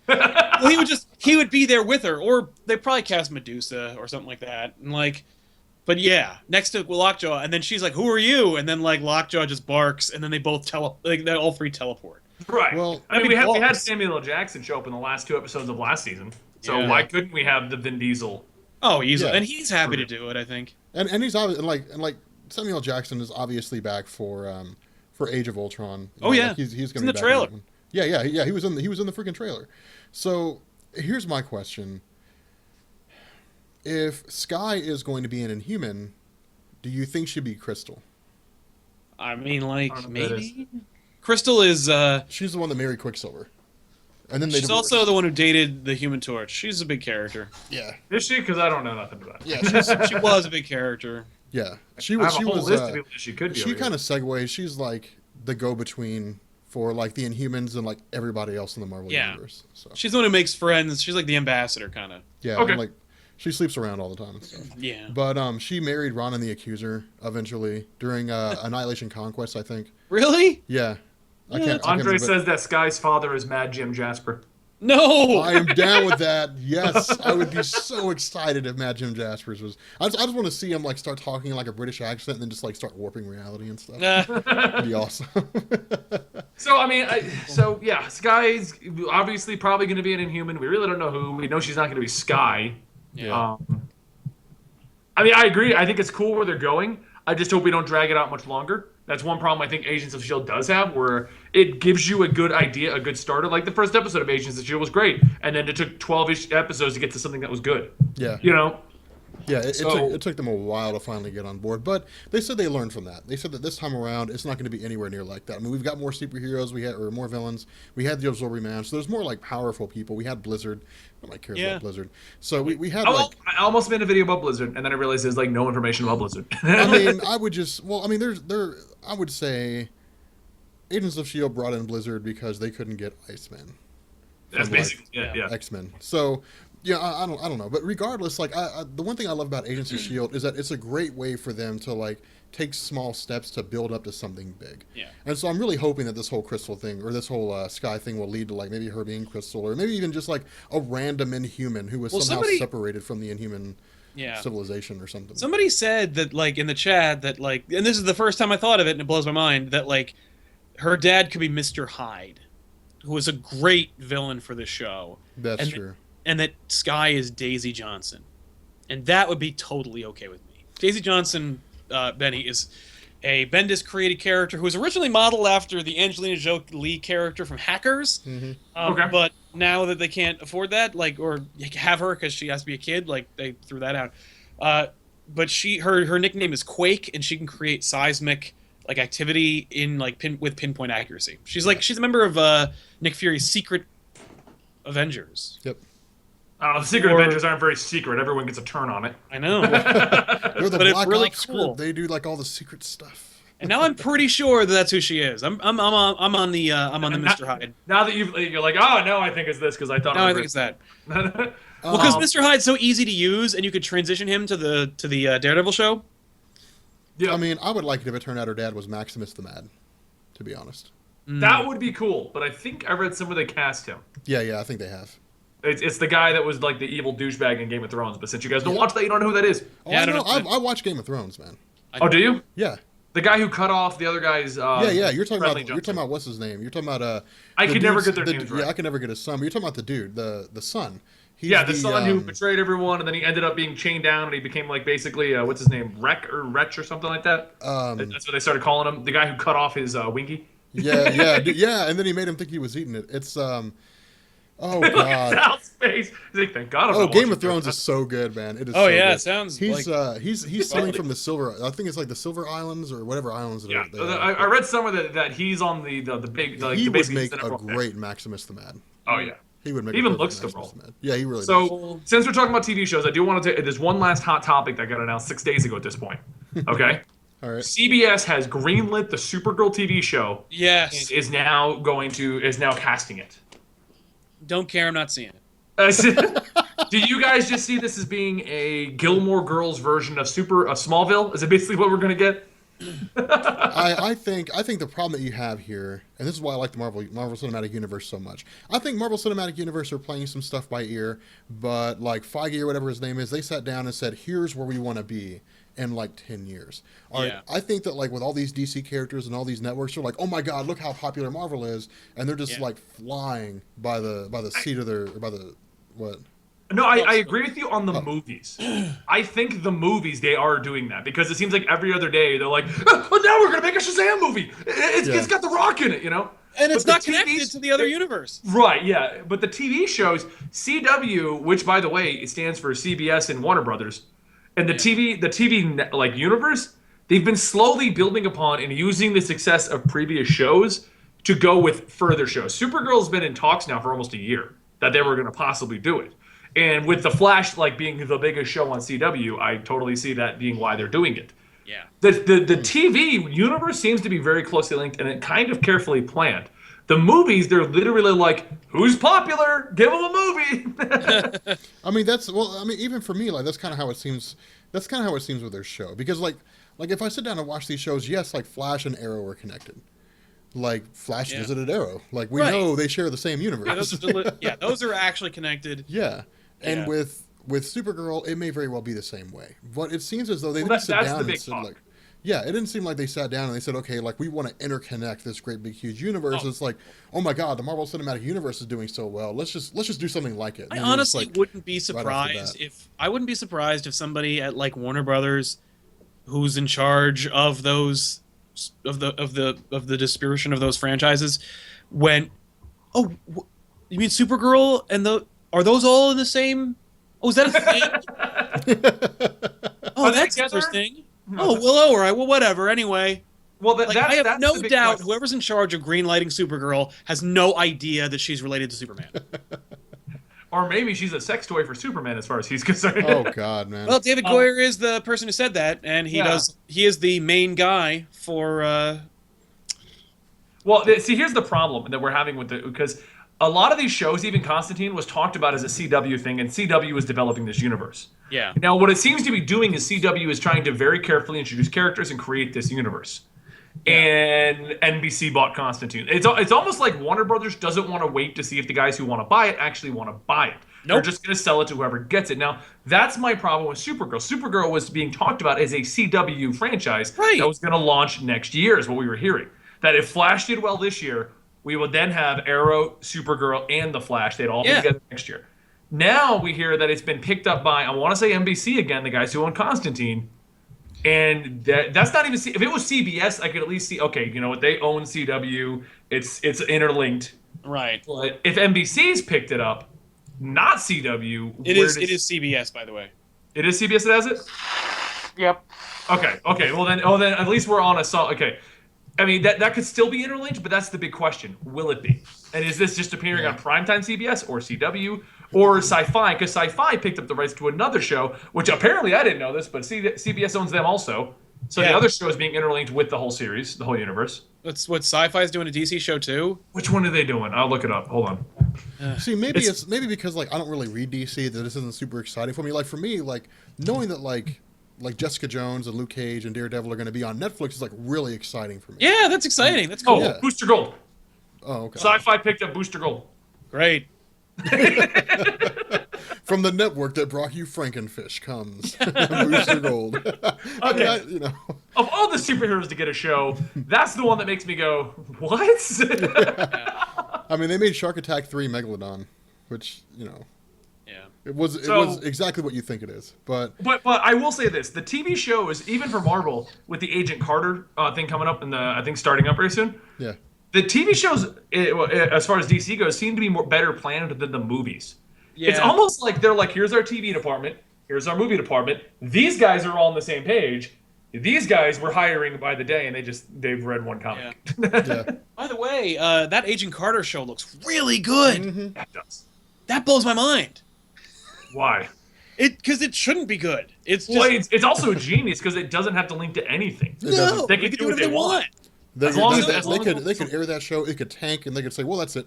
Well, he would be there with her, or they probably cast Medusa or something like that, and like, but yeah, next to Lockjaw, and then she's like, "Who are you?" And then like Lockjaw just barks, and then they both they all three teleport. right. Well, I mean, we had balls. Samuel L. Jackson show up in the last 2 episodes of last season, so Yeah. why couldn't we have the Vin Diesel? Oh, easily, Yeah. and he's happy to do it. I think. And he's obviously like Samuel L. Jackson is obviously back for Age of Ultron. Oh, yeah. Like, he's He's going in to the be back trailer. that one. Yeah. He was in the freaking trailer. So here's my question: if Skye is going to be an Inhuman, do you think she'd be Crystal? I mean, like I don't know who that maybe Crystal is. She's the one that married Quicksilver, and then they She's divorced. also the one who dated the Human Torch. She's a big character. Yeah. Is she? Because I don't know nothing about it. Yeah. She was a big character. Yeah. She I was. have She a whole was. list of people that she could be. She kind of segues. She's like the go-between for like the Inhumans and like everybody else in the Marvel Yeah. universe. So She's the one who makes friends. She's like the ambassador, kind of. yeah, Okay. and, like she sleeps around all the time and stuff. Yeah. But she married Ronan the Accuser eventually during Annihilation Conquest, I think. Really? Yeah. I Yeah. can't Andre remember, says that Sky's father is Mad Jim Jasper. No. I am down with that. Yes, I would be so excited if Matt Jim Jaspers was. I just want to see him like start talking like a British accent and then just like start warping reality and stuff. That'd be awesome. So I mean, yeah, Sky's obviously probably going to be an Inhuman. We really don't know who. We know she's not going to be Sky. Yeah. I mean, I agree. I think it's cool where they're going. I just hope we don't drag it out much longer. That's one problem I think Agents of S.H.I.E.L.D. does have, where it gives you a good idea, a good starter. Like the first episode of Agents of S.H.I.E.L.D. was great, and then it took 12-ish episodes to get to something that was good. Yeah. You know? Yeah, So it took them a while to finally get on board, but they said they learned from that. They said that this time around, it's not going to be anywhere near like that. I mean, we've got more superheroes, or more villains. We had the Absorbing Man, so there's more like powerful people. We had Blizzard. Nobody cares about Blizzard. So we had I almost made a video about Blizzard, and then I realized there's like no information about Blizzard. I mean, I mean, I would say Agents of S.H.I.E.L.D. brought in Blizzard because they couldn't get Iceman. That's basically X-Men. So yeah, I don't know, but regardless, like the one thing I love about Agents of S.H.I.E.L.D. is that it's a great way for them to like take small steps to build up to something big. Yeah. And so I'm really hoping that this whole Crystal thing or this whole Sky thing will lead to like maybe her being Crystal, or maybe even just like a random Inhuman who was somehow separated from the Inhuman civilization or something. Somebody said that like in the chat that like, and this is the first time I thought of it and it blows my mind, that like her dad could be Mr. Hyde, who was a great villain for the show. That's true. And that Sky is Daisy Johnson. And that would be totally okay with me. Daisy Johnson, Benny, is a Bendis-created character who was originally modeled after the Angelina Jolie character from Hackers. Mm-hmm. But now that they can't afford that, like, or have her because she has to be a kid, like, they threw that out. But her nickname is Quake, and she can create seismic like activity in like with pinpoint accuracy. She's a member of Nick Fury's secret Avengers. Yep. The Secret Avengers aren't very secret. Everyone gets a turn on it. I know. They're the but Black it's really Ops cool. group. They do like all the secret stuff. And now I'm pretty sure that that's who she is. I'm on the Mr. Hyde. Now that you're like, oh no, I think it's this because I thought. No, I think it's that. Well, because Mr. Hyde's so easy to use, and you could transition him to the Daredevil show. Yeah. I mean, I would like it if it turned out her dad was Maximus the Mad, to be honest. That would be cool, but I think I read somewhere they cast him. Yeah, I think they have. It's the guy that was like the evil douchebag in Game of Thrones, but since you guys don't watch that, you don't know who that is. Oh, yeah, I watch Game of Thrones, man. Oh, do you? Yeah. The guy who cut off the other guy's. Yeah. You're talking about what's his name? You're talking about I could never get their names right. Yeah, I can never get his son. But you're talking about the dude, the son. He's the son who betrayed everyone, and then he ended up being chained down, and he became like basically what's his name, Wretch or something like that. That's what they started calling him. The guy who cut off his winky. Yeah, and then he made him think he was eating it. It's oh god. South Space. He's like, thank God. Oh, Game of Thrones is so good, man. It is. Oh so yeah, good. it sounds. He's stealing from the Silver. I think it's like the Silver Islands or whatever islands. Yeah, I read somewhere that he's on the big. Like, he the would make a great Maximus the Mad. Oh yeah. He would make. He even looks the role. Yeah, he really. So does. since we're talking about TV shows, I do want to. There's one last hot topic that got announced 6 days ago at this point. Okay. All right. CBS has greenlit the Supergirl TV show. Yes. And is now casting it. Don't care. I'm not seeing it. Do you guys just see this as being a Gilmore Girls version of Smallville? Is it basically what we're gonna get? I think the problem that you have here, and this is why I like the Marvel Cinematic Universe so much. I think Marvel Cinematic Universe are playing some stuff by ear, but like Feige or whatever his name is, they sat down and said, "Here's where we want to be in like 10 years." All right. I think that like with all these DC characters and all these networks, they're like, "Oh my God, look how popular Marvel is," and they're just like flying by the seat of their what. No, I agree with you on the movies. I think the movies, they are doing that because it seems like every other day they're like, oh, now we're going to make a Shazam movie. It's got The Rock in it, you know? And it's not connected to the other universe. Right, yeah. But the TV shows, CW, which, by the way, it stands for CBS and Warner Brothers, and the TV like universe, they've been slowly building upon and using the success of previous shows to go with further shows. Supergirl's been in talks now for almost a year that they were going to possibly do it. And with The Flash like being the biggest show on CW, I totally see that being why they're doing it. Yeah. The TV universe seems to be very closely linked and it kind of carefully planned. The movies, they're literally like, who's popular? Give them a movie. I mean, even for me, like that's kind of how it seems. That's kind of how it seems with their show because like if I sit down and watch these shows, yes, like Flash and Arrow are connected. Like Flash visited Arrow. Like we know they share the same universe. Those are actually connected. Yeah. And with Supergirl, it may very well be the same way. But it seems as though they didn't sit down and said, like, it didn't seem like they sat down and they said, okay, like we want to interconnect this great big huge universe. It's like, oh my God, the Marvel Cinematic Universe is doing so well. Let's just do something like it. I honestly wouldn't be surprised if somebody at like Warner Brothers, who's in charge of those of the distribution of those franchises, went, oh, you mean Supergirl and are those all in the same Oh, is that a thing? Oh, Are they that's together? interesting. Oh, well, all right. Well, whatever. Anyway. Well, Like, I have that's no the big doubt question. whoever's in charge of greenlighting Supergirl has no idea that she's related to Superman. Or maybe she's a sex toy for Superman, as far as he's concerned. Oh God, man. Well, David Goyer is the person who said that, and he is the main guy for. Well, see, here's the problem that we're having with because a lot of these shows, even Constantine, was talked about as a CW thing, and CW is developing this universe. Yeah. Now, what it seems to be doing is CW is trying to very carefully introduce characters and create this universe. Yeah. And NBC bought Constantine. It's almost like Warner Brothers doesn't want to wait to see if the guys who want to buy it actually want to buy it. Nope. They're just going to sell it to whoever gets it. Now, that's my problem with Supergirl. Supergirl was being talked about as a CW franchise that was going to launch next year, is what we were hearing. That if Flash did well this year, we would then have Arrow, Supergirl, and The Flash. They'd all be together next year. Now we hear that it's been picked up by, I want to say NBC again, the guys who own Constantine. And that's not even, if it was CBS, I could at least see, okay, you know what, they own CW, it's interlinked. Right. But if NBC's picked it up, not CW, it is CBS, by the way. It is CBS that has it? Yep. Okay, well then at least we're on a solid, okay. I mean, that could still be interlinked, but that's the big question. Will it be? And is this just appearing on primetime CBS or CW or Sci-Fi? Because Sci-Fi picked up the rights to another show, which apparently I didn't know this, but CBS owns them also. So the other show is being interlinked with the whole series, the whole universe. That's what Sci-Fi is doing a DC show too? Which one are they doing? I'll look it up. Hold on. See, maybe it's because like I don't really read DC that this isn't super exciting for me. Like for me, like knowing that like Jessica Jones and Luke Cage and Daredevil are going to be on Netflix is like really exciting for me. Yeah, that's exciting. That's cool. Oh, Booster Gold. Oh, okay. Sci-Fi picked up Booster Gold. Great. From the network that brought you Frankenfish comes Booster Gold. Okay. You know. Of all the superheroes to get a show, that's the one that makes me go, what? I mean, they made Shark Attack 3 Megalodon, which, you know. Yeah. It was exactly what you think it is, but I will say this: the TV shows, even for Marvel, with the Agent Carter thing coming up and I think starting up very soon. Yeah. The TV shows, as far as DC goes, seem to be better planned than the movies. Yeah. It's almost like they're like, here's our TV department, here's our movie department. These guys are all on the same page. These guys were hiring by the day, and they've read one comic. Yeah. By the way, that Agent Carter show looks really good. Mm-hmm. That does. That blows my mind. Why? Because it shouldn't be good. It's just it's also genius because it doesn't have to link to anything. No, they can do what they want. They could air that show. It could tank, and they could say, "Well, that's it."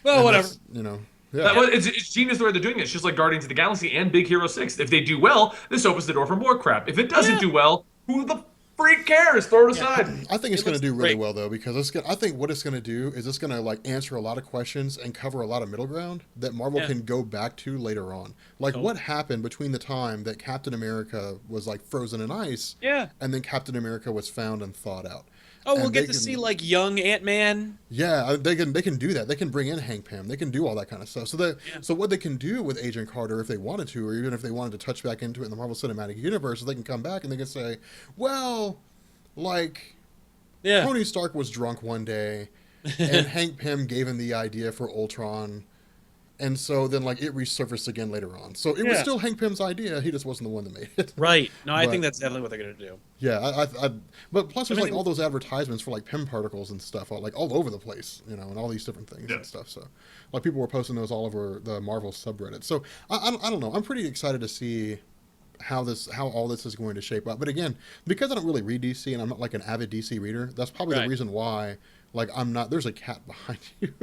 Well, and whatever. You know. Yeah. It's genius the way they're doing it. It's just like Guardians of the Galaxy and Big Hero 6. If they do well, this opens the door for more crap. If it doesn't do well, who the freak cares? Throw it aside. I think it's going to do really well though, because I think what it's going to do is it's going to like answer a lot of questions and cover a lot of middle ground that Marvel can go back to later on. Like what happened between the time that Captain America was like frozen in ice, and then Captain America was found and thawed out. Oh, we'll get to see like young Ant-Man. Yeah, they can do that. They can bring in Hank Pym. They can do all that kind of stuff. So what they can do with Agent Carter, if they wanted to, or even if they wanted to touch back into it in the Marvel Cinematic Universe, is they can come back and they can say, well, like, Tony Stark was drunk one day, and Hank Pym gave him the idea for Ultron, and so then like it resurfaced again later on. So it was still Hank Pym's idea. He just wasn't the one that made it. Right. No, I think that's definitely what they're gonna do. Yeah, but plus there's like all those advertisements for like Pym particles and stuff, like all over the place, you know, and all these different things and stuff. So like people were posting those all over the Marvel subreddit. So I don't know. I'm pretty excited to see how all this is going to shape up. But again, because I don't really read DC and I'm not like an avid DC reader, that's probably the reason why. Like, I'm not... There's a cat behind you.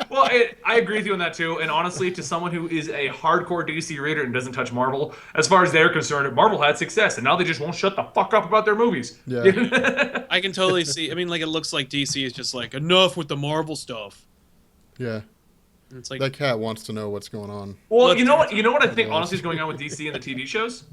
Well, I agree with you on that, too. And honestly, to someone who is a hardcore DC reader and doesn't touch Marvel, as far as they're concerned, Marvel had success, and now they just won't shut the fuck up about their movies. Yeah. I can totally see... I mean, like, it looks like DC is just like, enough with the Marvel stuff. Yeah. And it's like... That cat wants to know what's going on. Well, you know what I think, honestly, is going on with DC and the TV shows?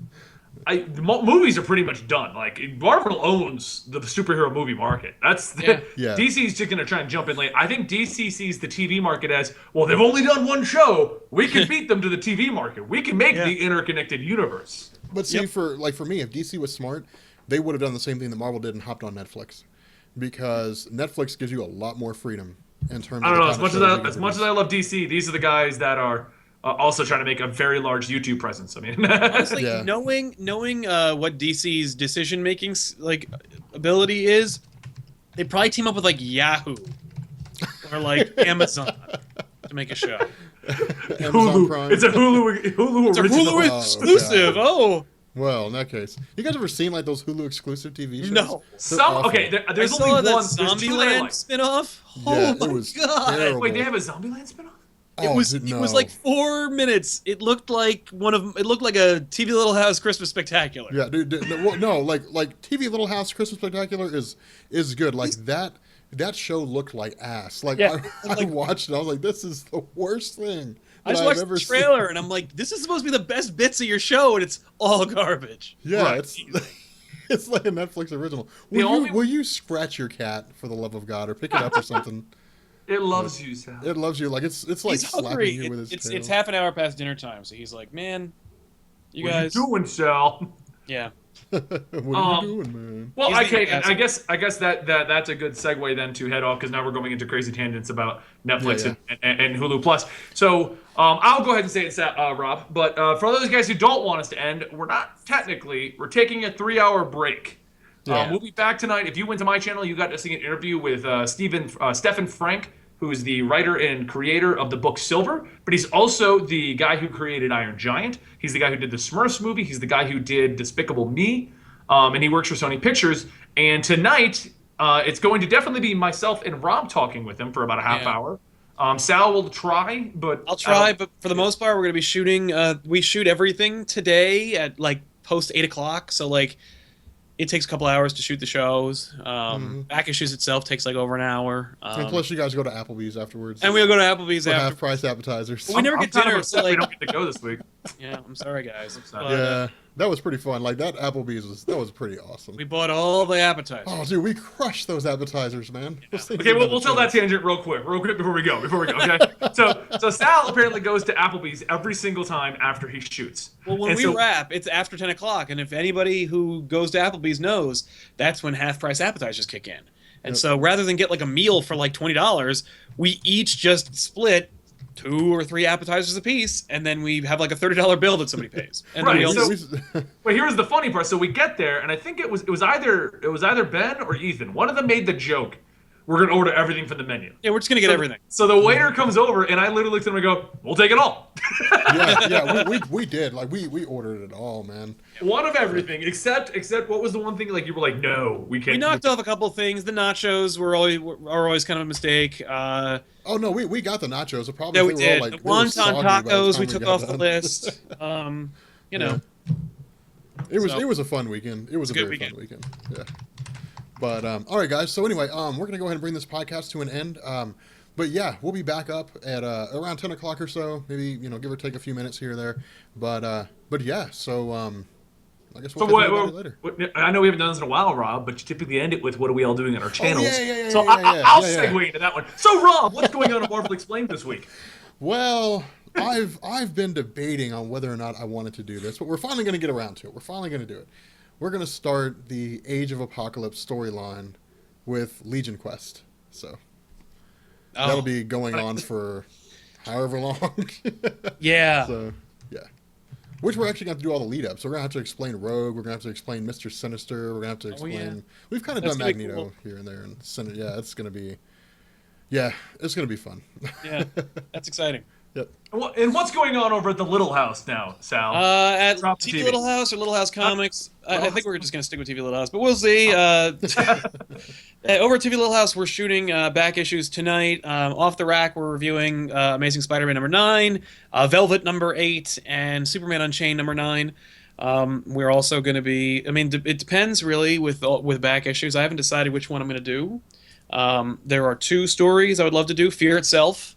The movies are pretty much done. Like Marvel owns the superhero movie market. That's DC's just gonna try and jump in late. I think DC sees the TV market as well. They've only done one show. We can beat them to the TV market. We can make the interconnected universe. But see, for me, if DC was smart, they would have done the same thing that Marvel did and hopped on Netflix, because Netflix gives you a lot more freedom in terms. I don't know. As much as I love DC, these are the guys that are also trying to make a very large YouTube presence. I mean, Honestly, Yeah. knowing what DC's decision making like ability is, they probably team up with like Yahoo or like Amazon to make a show. Amazon Prime. It's a Hulu It's a original. Hulu Oh, exclusive. God. Oh Well, in that case, you guys ever seen like those Hulu exclusive TV shows? no! They're awful. There's I saw only that one. There's two that I Zombieland like. spinoff. Yeah, Oh my it was god! terrible. Wait, they have a Zombieland spinoff? It was no. it was like 4 minutes. It looked like a TV Little House Christmas Spectacular. Yeah, dude. No, like TV Little House Christmas Spectacular is good. Like that show looked like ass. Like Yeah. I watched it. I was like, this is the worst thing I just that I've watched ever the seen. trailer and I'm like, this is supposed to be the best bits of your show, and it's all garbage. Yeah, Right. it's like a Netflix original. The only- Will you scratch your cat for the love of God or pick it up or something? It loves you, Sal. It loves you. Like it's like He's hungry. slapping you with its tail. It's half an hour past dinner time, so he's like, man, you What guys, are you doing, Sal? yeah. What are you doing, man? Well, He's okay, the and I guess that's a good segue then to head off because now we're going into crazy tangents about Netflix Yeah. And Hulu Plus. So I'll go ahead and say it, Rob. But for those guys who don't want us to end, we're taking a 3-hour break. Yeah. We'll be back tonight. If you went to my channel, you got to see an interview with Stephen Frank, who is the writer and creator of the book Silver, but he's also the guy who created Iron Giant. He's the guy who did the Smurfs movie. He's the guy who did Despicable Me, and he works for Sony Pictures. And tonight, it's going to definitely be myself and Rob talking with him for about a half hour. Sal will try, but I'll try, but for the most part, we're gonna be shooting. We shoot everything today at like post 8 o'clock, so like it takes a couple hours to shoot the shows. Back issues itself takes like over an hour. And plus, you guys go to Applebee's afterwards. And we'll go to Applebee's for after. half-price appetizers. We never I'm get kind of dinner, upset so we like, don't get to go this week. yeah, I'm sorry guys. But, Yeah, that was pretty fun. Like that Applebee's was pretty awesome. we bought all the appetizers. Oh, dude, we crushed those appetizers, man. Those things Okay, didn't we'll have a tell that chance. tangent real quick before we go. Okay, so Sal apparently goes to Applebee's every single time after he shoots. Well, when And we so- wrap, it's after 10 o'clock, and if anybody who goes to Applebee's knows, that's when half-price appetizers kick in. And so rather than get like a meal for like $20, we each just split 2 or 3 appetizers a piece, and then we have like a $30 bill that somebody pays. And then Right, we all so- But here's the funny part. So we get there, and I think it was either Ben or Ethan. One of them made the joke. We're gonna order everything from the menu. yeah, we're just gonna get everything. So the waiter comes over, and I literally looked at him and go, "We'll take it all." yeah, we did. Like we ordered it all, man. One of everything, except what was the one thing like you were like, "No, we can't." We knocked off a couple things. The nachos are always kind of a mistake. Oh no, we got the nachos. The problem Yeah, is we they were did. all, The like, they were wonton soggy by the tacos time we took got off the done. list. You know. It was So- it was a fun weekend. It was a good very weekend. fun weekend. Yeah. But all right, guys. So anyway, we're gonna go ahead and bring this podcast to an end. But yeah, we'll be back up at around 10 o'clock or so. Maybe give or take a few minutes here or there. But yeah. So I guess So we'll catch you later. I know we haven't done this in a while, Rob, but you typically end it with "What are we all doing on our channels?" yeah, so yeah, I'll yeah. segue into that one. So Rob, what's going on at Marvel Explained this week? Well, I've been debating on whether or not I wanted to do this, but we're finally going to get around to it. We're finally going to do it. We're going to start the Age of Apocalypse storyline with Legion Quest. So that'll be going on for however long. Yeah. So yeah, which we're actually going to have to do all the lead up. So we're going to have to explain Rogue. We're going to have to explain Mr. Sinister. We're going to have to explain. yeah. We've kind of That's done gonna be Magneto cool. here and there, and Sinister. Yeah, it's going to be. Yeah, it's going to be fun. Yeah, that's exciting. Yep. And what's going on over at the Little House now, Sal? At Drop the TV TV. Little House or Little House Comics, I think we're just going to stick with TV Little House, but we'll see. Over at TV Little House, we're shooting back issues tonight. Off the Rack, we're reviewing Amazing Spider-Man #9, Velvet #8, and Superman Unchained #9. We're also going to be. I mean, it depends really with back issues. I haven't decided which one I'm going to do. There are 2 stories I would love to do: Fear Itself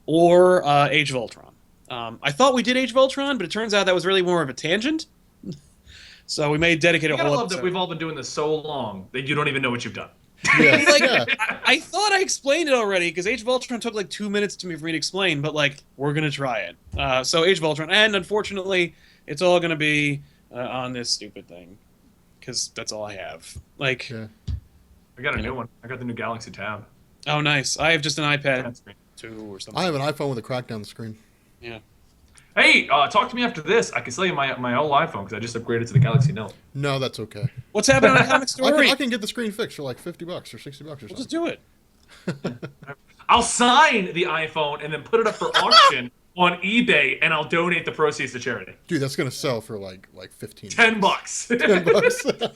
or Age of Ultron. I thought we did Age of Ultron, but it turns out that was really more of a tangent. So we may dedicate You a gotta whole love that episode. we've all been doing this so long that you don't even know what you've done. Yeah. Like, yeah. I thought I explained it already because Age of Ultron took like 2 minutes for me to explain, but like we're gonna try it. So Age of Ultron, and unfortunately, it's all gonna be on this stupid thing because that's all I have. Like, Yeah. I got a new one. I got the new Galaxy Tab. oh nice, I have just an iPad That's great. 2 or something. I have an iPhone with a crack down the screen. Yeah. Hey, talk to me after this. I can sell you my old iPhone because I just upgraded to the Galaxy Note. No, that's okay. What's happening on Comic Story? I can get the screen fixed for like $50 or $60 or something. We'll just do it. I'll sign the iPhone and then put it up for auction on eBay, and I'll donate the proceeds to charity. Dude, that's gonna sell for like 15. $10. $10.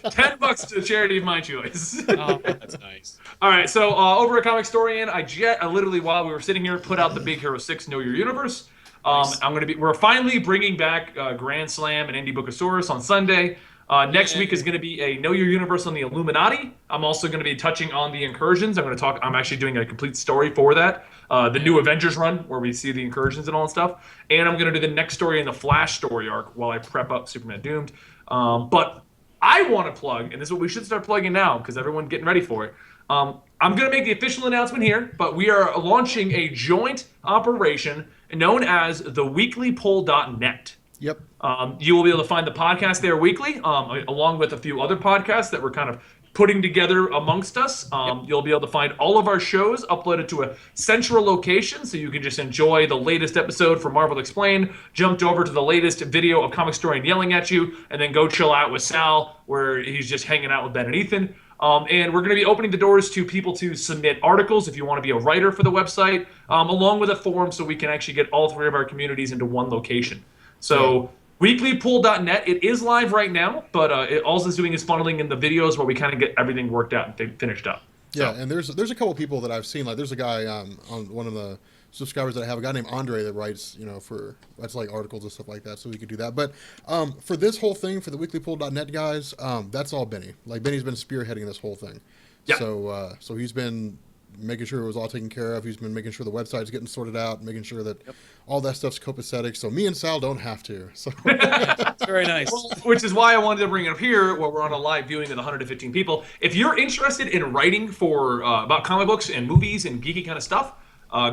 $10 to charity of my choice. Oh, that's nice. All right, so over at Comic Historian, I literally while we were sitting here put out the Big Hero 6 Know Your Universe. Nice. We're finally bringing back Grand Slam and Indie Bookosaurus on Sunday. Next week is going to be a Know Your Universe on the Illuminati. I'm also going to be touching on the Incursions. I'm actually doing a complete story for that. The new Avengers run where we see the Incursions and all that stuff. And I'm going to do the next story in the Flash story arc while I prep up Superman Doomed. But I want to plug, and this is what we should start plugging now because everyone's getting ready for it. I'm going to make the official announcement here, but we are launching a joint operation known as theweeklypoll.net. Yep. You will be able to find the podcast there weekly, along with a few other podcasts that we're kind of putting together amongst us. You'll be able to find all of our shows uploaded to a central location, so you can just enjoy the latest episode from Marvel Explained, jumped over to the latest video of Comic Story and yelling at you, and then go chill out with Sal, where he's just hanging out with Ben and Ethan. And we're going to be opening the doors to people to submit articles if you want to be a writer for the website, along with a forum so we can actually get all three of our communities into one location. So weeklypool.net, it is live right now, but all it's doing is funneling in the videos where we kind of get everything worked out and finished up. Yeah, and there's a couple people that I've seen. Like there's a guy on one of the subscribers that I have, a guy named Andre that writes, writes like articles and stuff like that, so we could do that. But for this whole thing, for the weeklypool.net guys, that's all Benny. Like Benny's been spearheading this whole thing. Yeah. So he's been making sure it was all taken care of. He's been making sure the website's getting sorted out, making sure that all that stuff's copacetic. So me and Sal don't have to. So It's very nice. Well, which is why I wanted to bring it up here, where we're on a live viewing with 115 people. If you're interested in writing for about comic books and movies and geeky kind of stuff,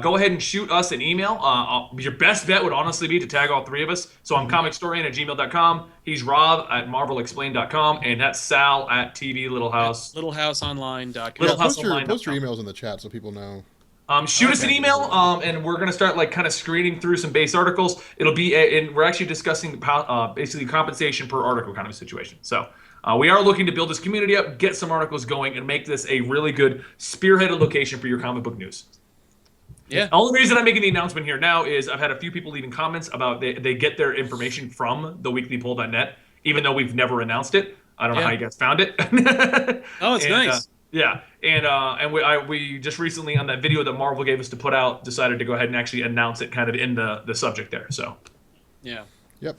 go ahead and shoot us an email. Your best bet would honestly be to tag all three of us. So I'm comicstorian@gmail.com. He's Rob at marvelexplained.com, and that's Sal at TV Little House. LittleHouseOnline.com. post your emails in the chat so people know. Shoot us an email, and we're going to start kind of screening through some base articles. It'll be, and we're actually discussing basically compensation per article kind of situation. So we are looking to build this community up, get some articles going, and make this a really good spearheaded location for your comic book news. Yeah. The only reason I'm making the announcement here now is I've had a few people leaving comments about they get their information from theweeklypoll.net, even though we've never announced it. I don't know how you guys found it. Oh, it's nice. Yeah, and we just recently on that video that Marvel gave us to put out decided to go ahead and actually announce it kind of in the subject there. So. Yeah. Yep.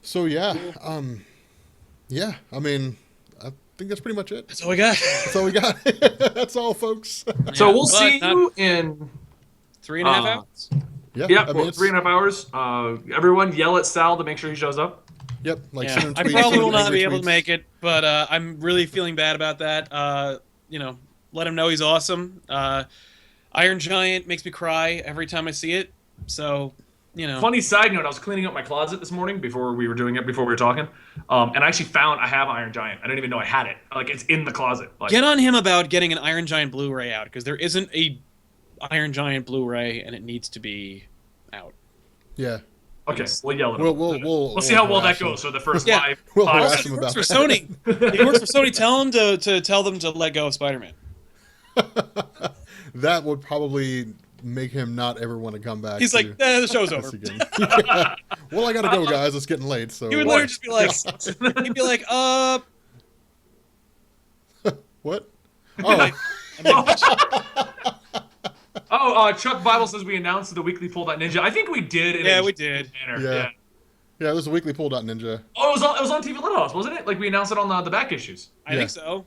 So yeah, yeah. I mean, I think that's pretty much it. That's all we got. That's all we got. That's all, folks. So we'll see you in 3.5 hours. Yeah. Yeah, I mean, 3.5 hours. Everyone yell at Sal to make sure he shows up. Yep. Like Yeah. send him I tweets, probably send will him not angry be able to tweets. make it, but I'm really feeling bad about that. Let him know he's awesome. Iron Giant makes me cry every time I see it. So, Funny side note, I was cleaning up my closet this morning before we were talking, and I actually found I have Iron Giant. I didn't even know I had it. Like, it's in the closet. Like, Get on him about getting an Iron Giant Blu-ray out, because there isn't a Iron Giant Blu-ray, and it needs to be out. Yeah. okay, we'll yell at him. We'll See how well that harass him. goes for the first Yeah. live We'll podcast. harass him He about works for that. Sony. He works for Sony. Tell him to tell them to let go of Spider-Man. That would probably make him not ever want to come back. He's like, the show's us over. again. Well, I gotta go, guys. It's getting late. So He would literally just be like, he'd be like, what? Oh, Chuck Bible says we announced the weekly poll.ninja. I think we did. In Yeah, a we did. manner. Yeah. yeah. There's a weekly poll.ninja. Oh, it was on TV Little House, wasn't it? Like we announced it on the back issues. I think so.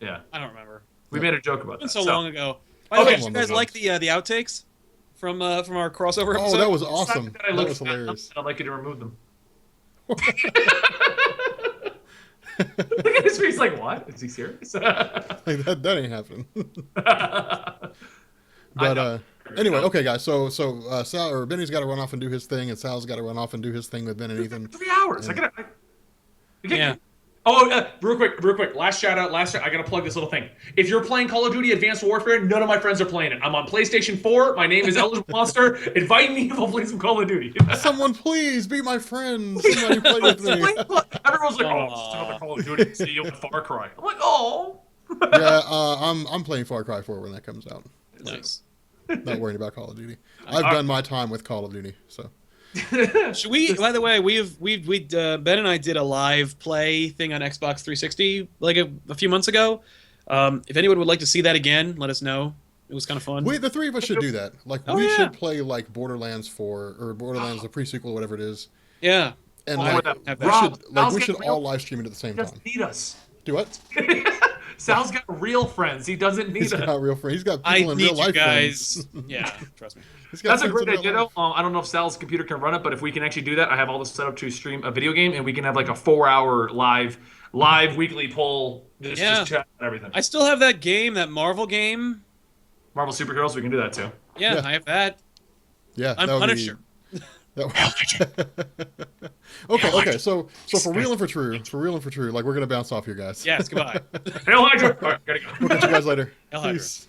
Yeah. I don't remember. We made a joke about It's that. been so long ago. By the Okay. way, did you guys like the outtakes from our crossover episode? Oh, that was It's awesome. not that I That look was fat enough hilarious. that I'd like you to remove them. Look at his face like, what? Is he serious? Like, that ain't happening. But anyway, okay, guys. So Sal or Benny's got to run off and do his thing, and Sal's got to run off and do his thing with Ben and Ethan. 3 hours. Yeah. Oh, real quick. Last shout out. I gotta plug this little thing. If you're playing Call of Duty Advanced Warfare, none of my friends are playing it. I'm on PlayStation 4. My name is Eligible Monster. Invite me. We'll play some Call of Duty. Someone please be my friend. Somebody play with me. Everyone's like, oh, it's just another Call of Duty. See you with Far Cry. I'm like, oh. Yeah, I'm playing Far Cry 4 when that comes out. Nice. Not worrying about Call of Duty. I've done my time with Call of Duty, so. Should we? By the way, Ben and I did a live play thing on Xbox 360 like a few months ago. If anyone would like to see that again, let us know. It was kind of fun. The three of us should do that. Like we should play like Borderlands 4 or Borderlands the pre-sequel, whatever it is. Yeah. And we should all live stream it at the same time. He doesn't need us. Do what? Sal's got real friends. He doesn't need us. He's got real friends. He's got people in real life friends. Yeah, trust me. That's a great idea, though. I don't know if Sal's computer can run it, but if we can actually do that, I have all this set up to stream a video game, and we can have like a 4-hour live weekly poll. Just chat and everything. I still have that game, that Marvel game. Marvel Superheroes, we can do that too. Yeah, I have that. Yeah, I'm Punisher. Okay. So for real and for true, like we're gonna bounce off here, guys. Yes, goodbye. Hail Hydra! All right, gotta go. We'll catch you guys later. Hail Hydra. Peace.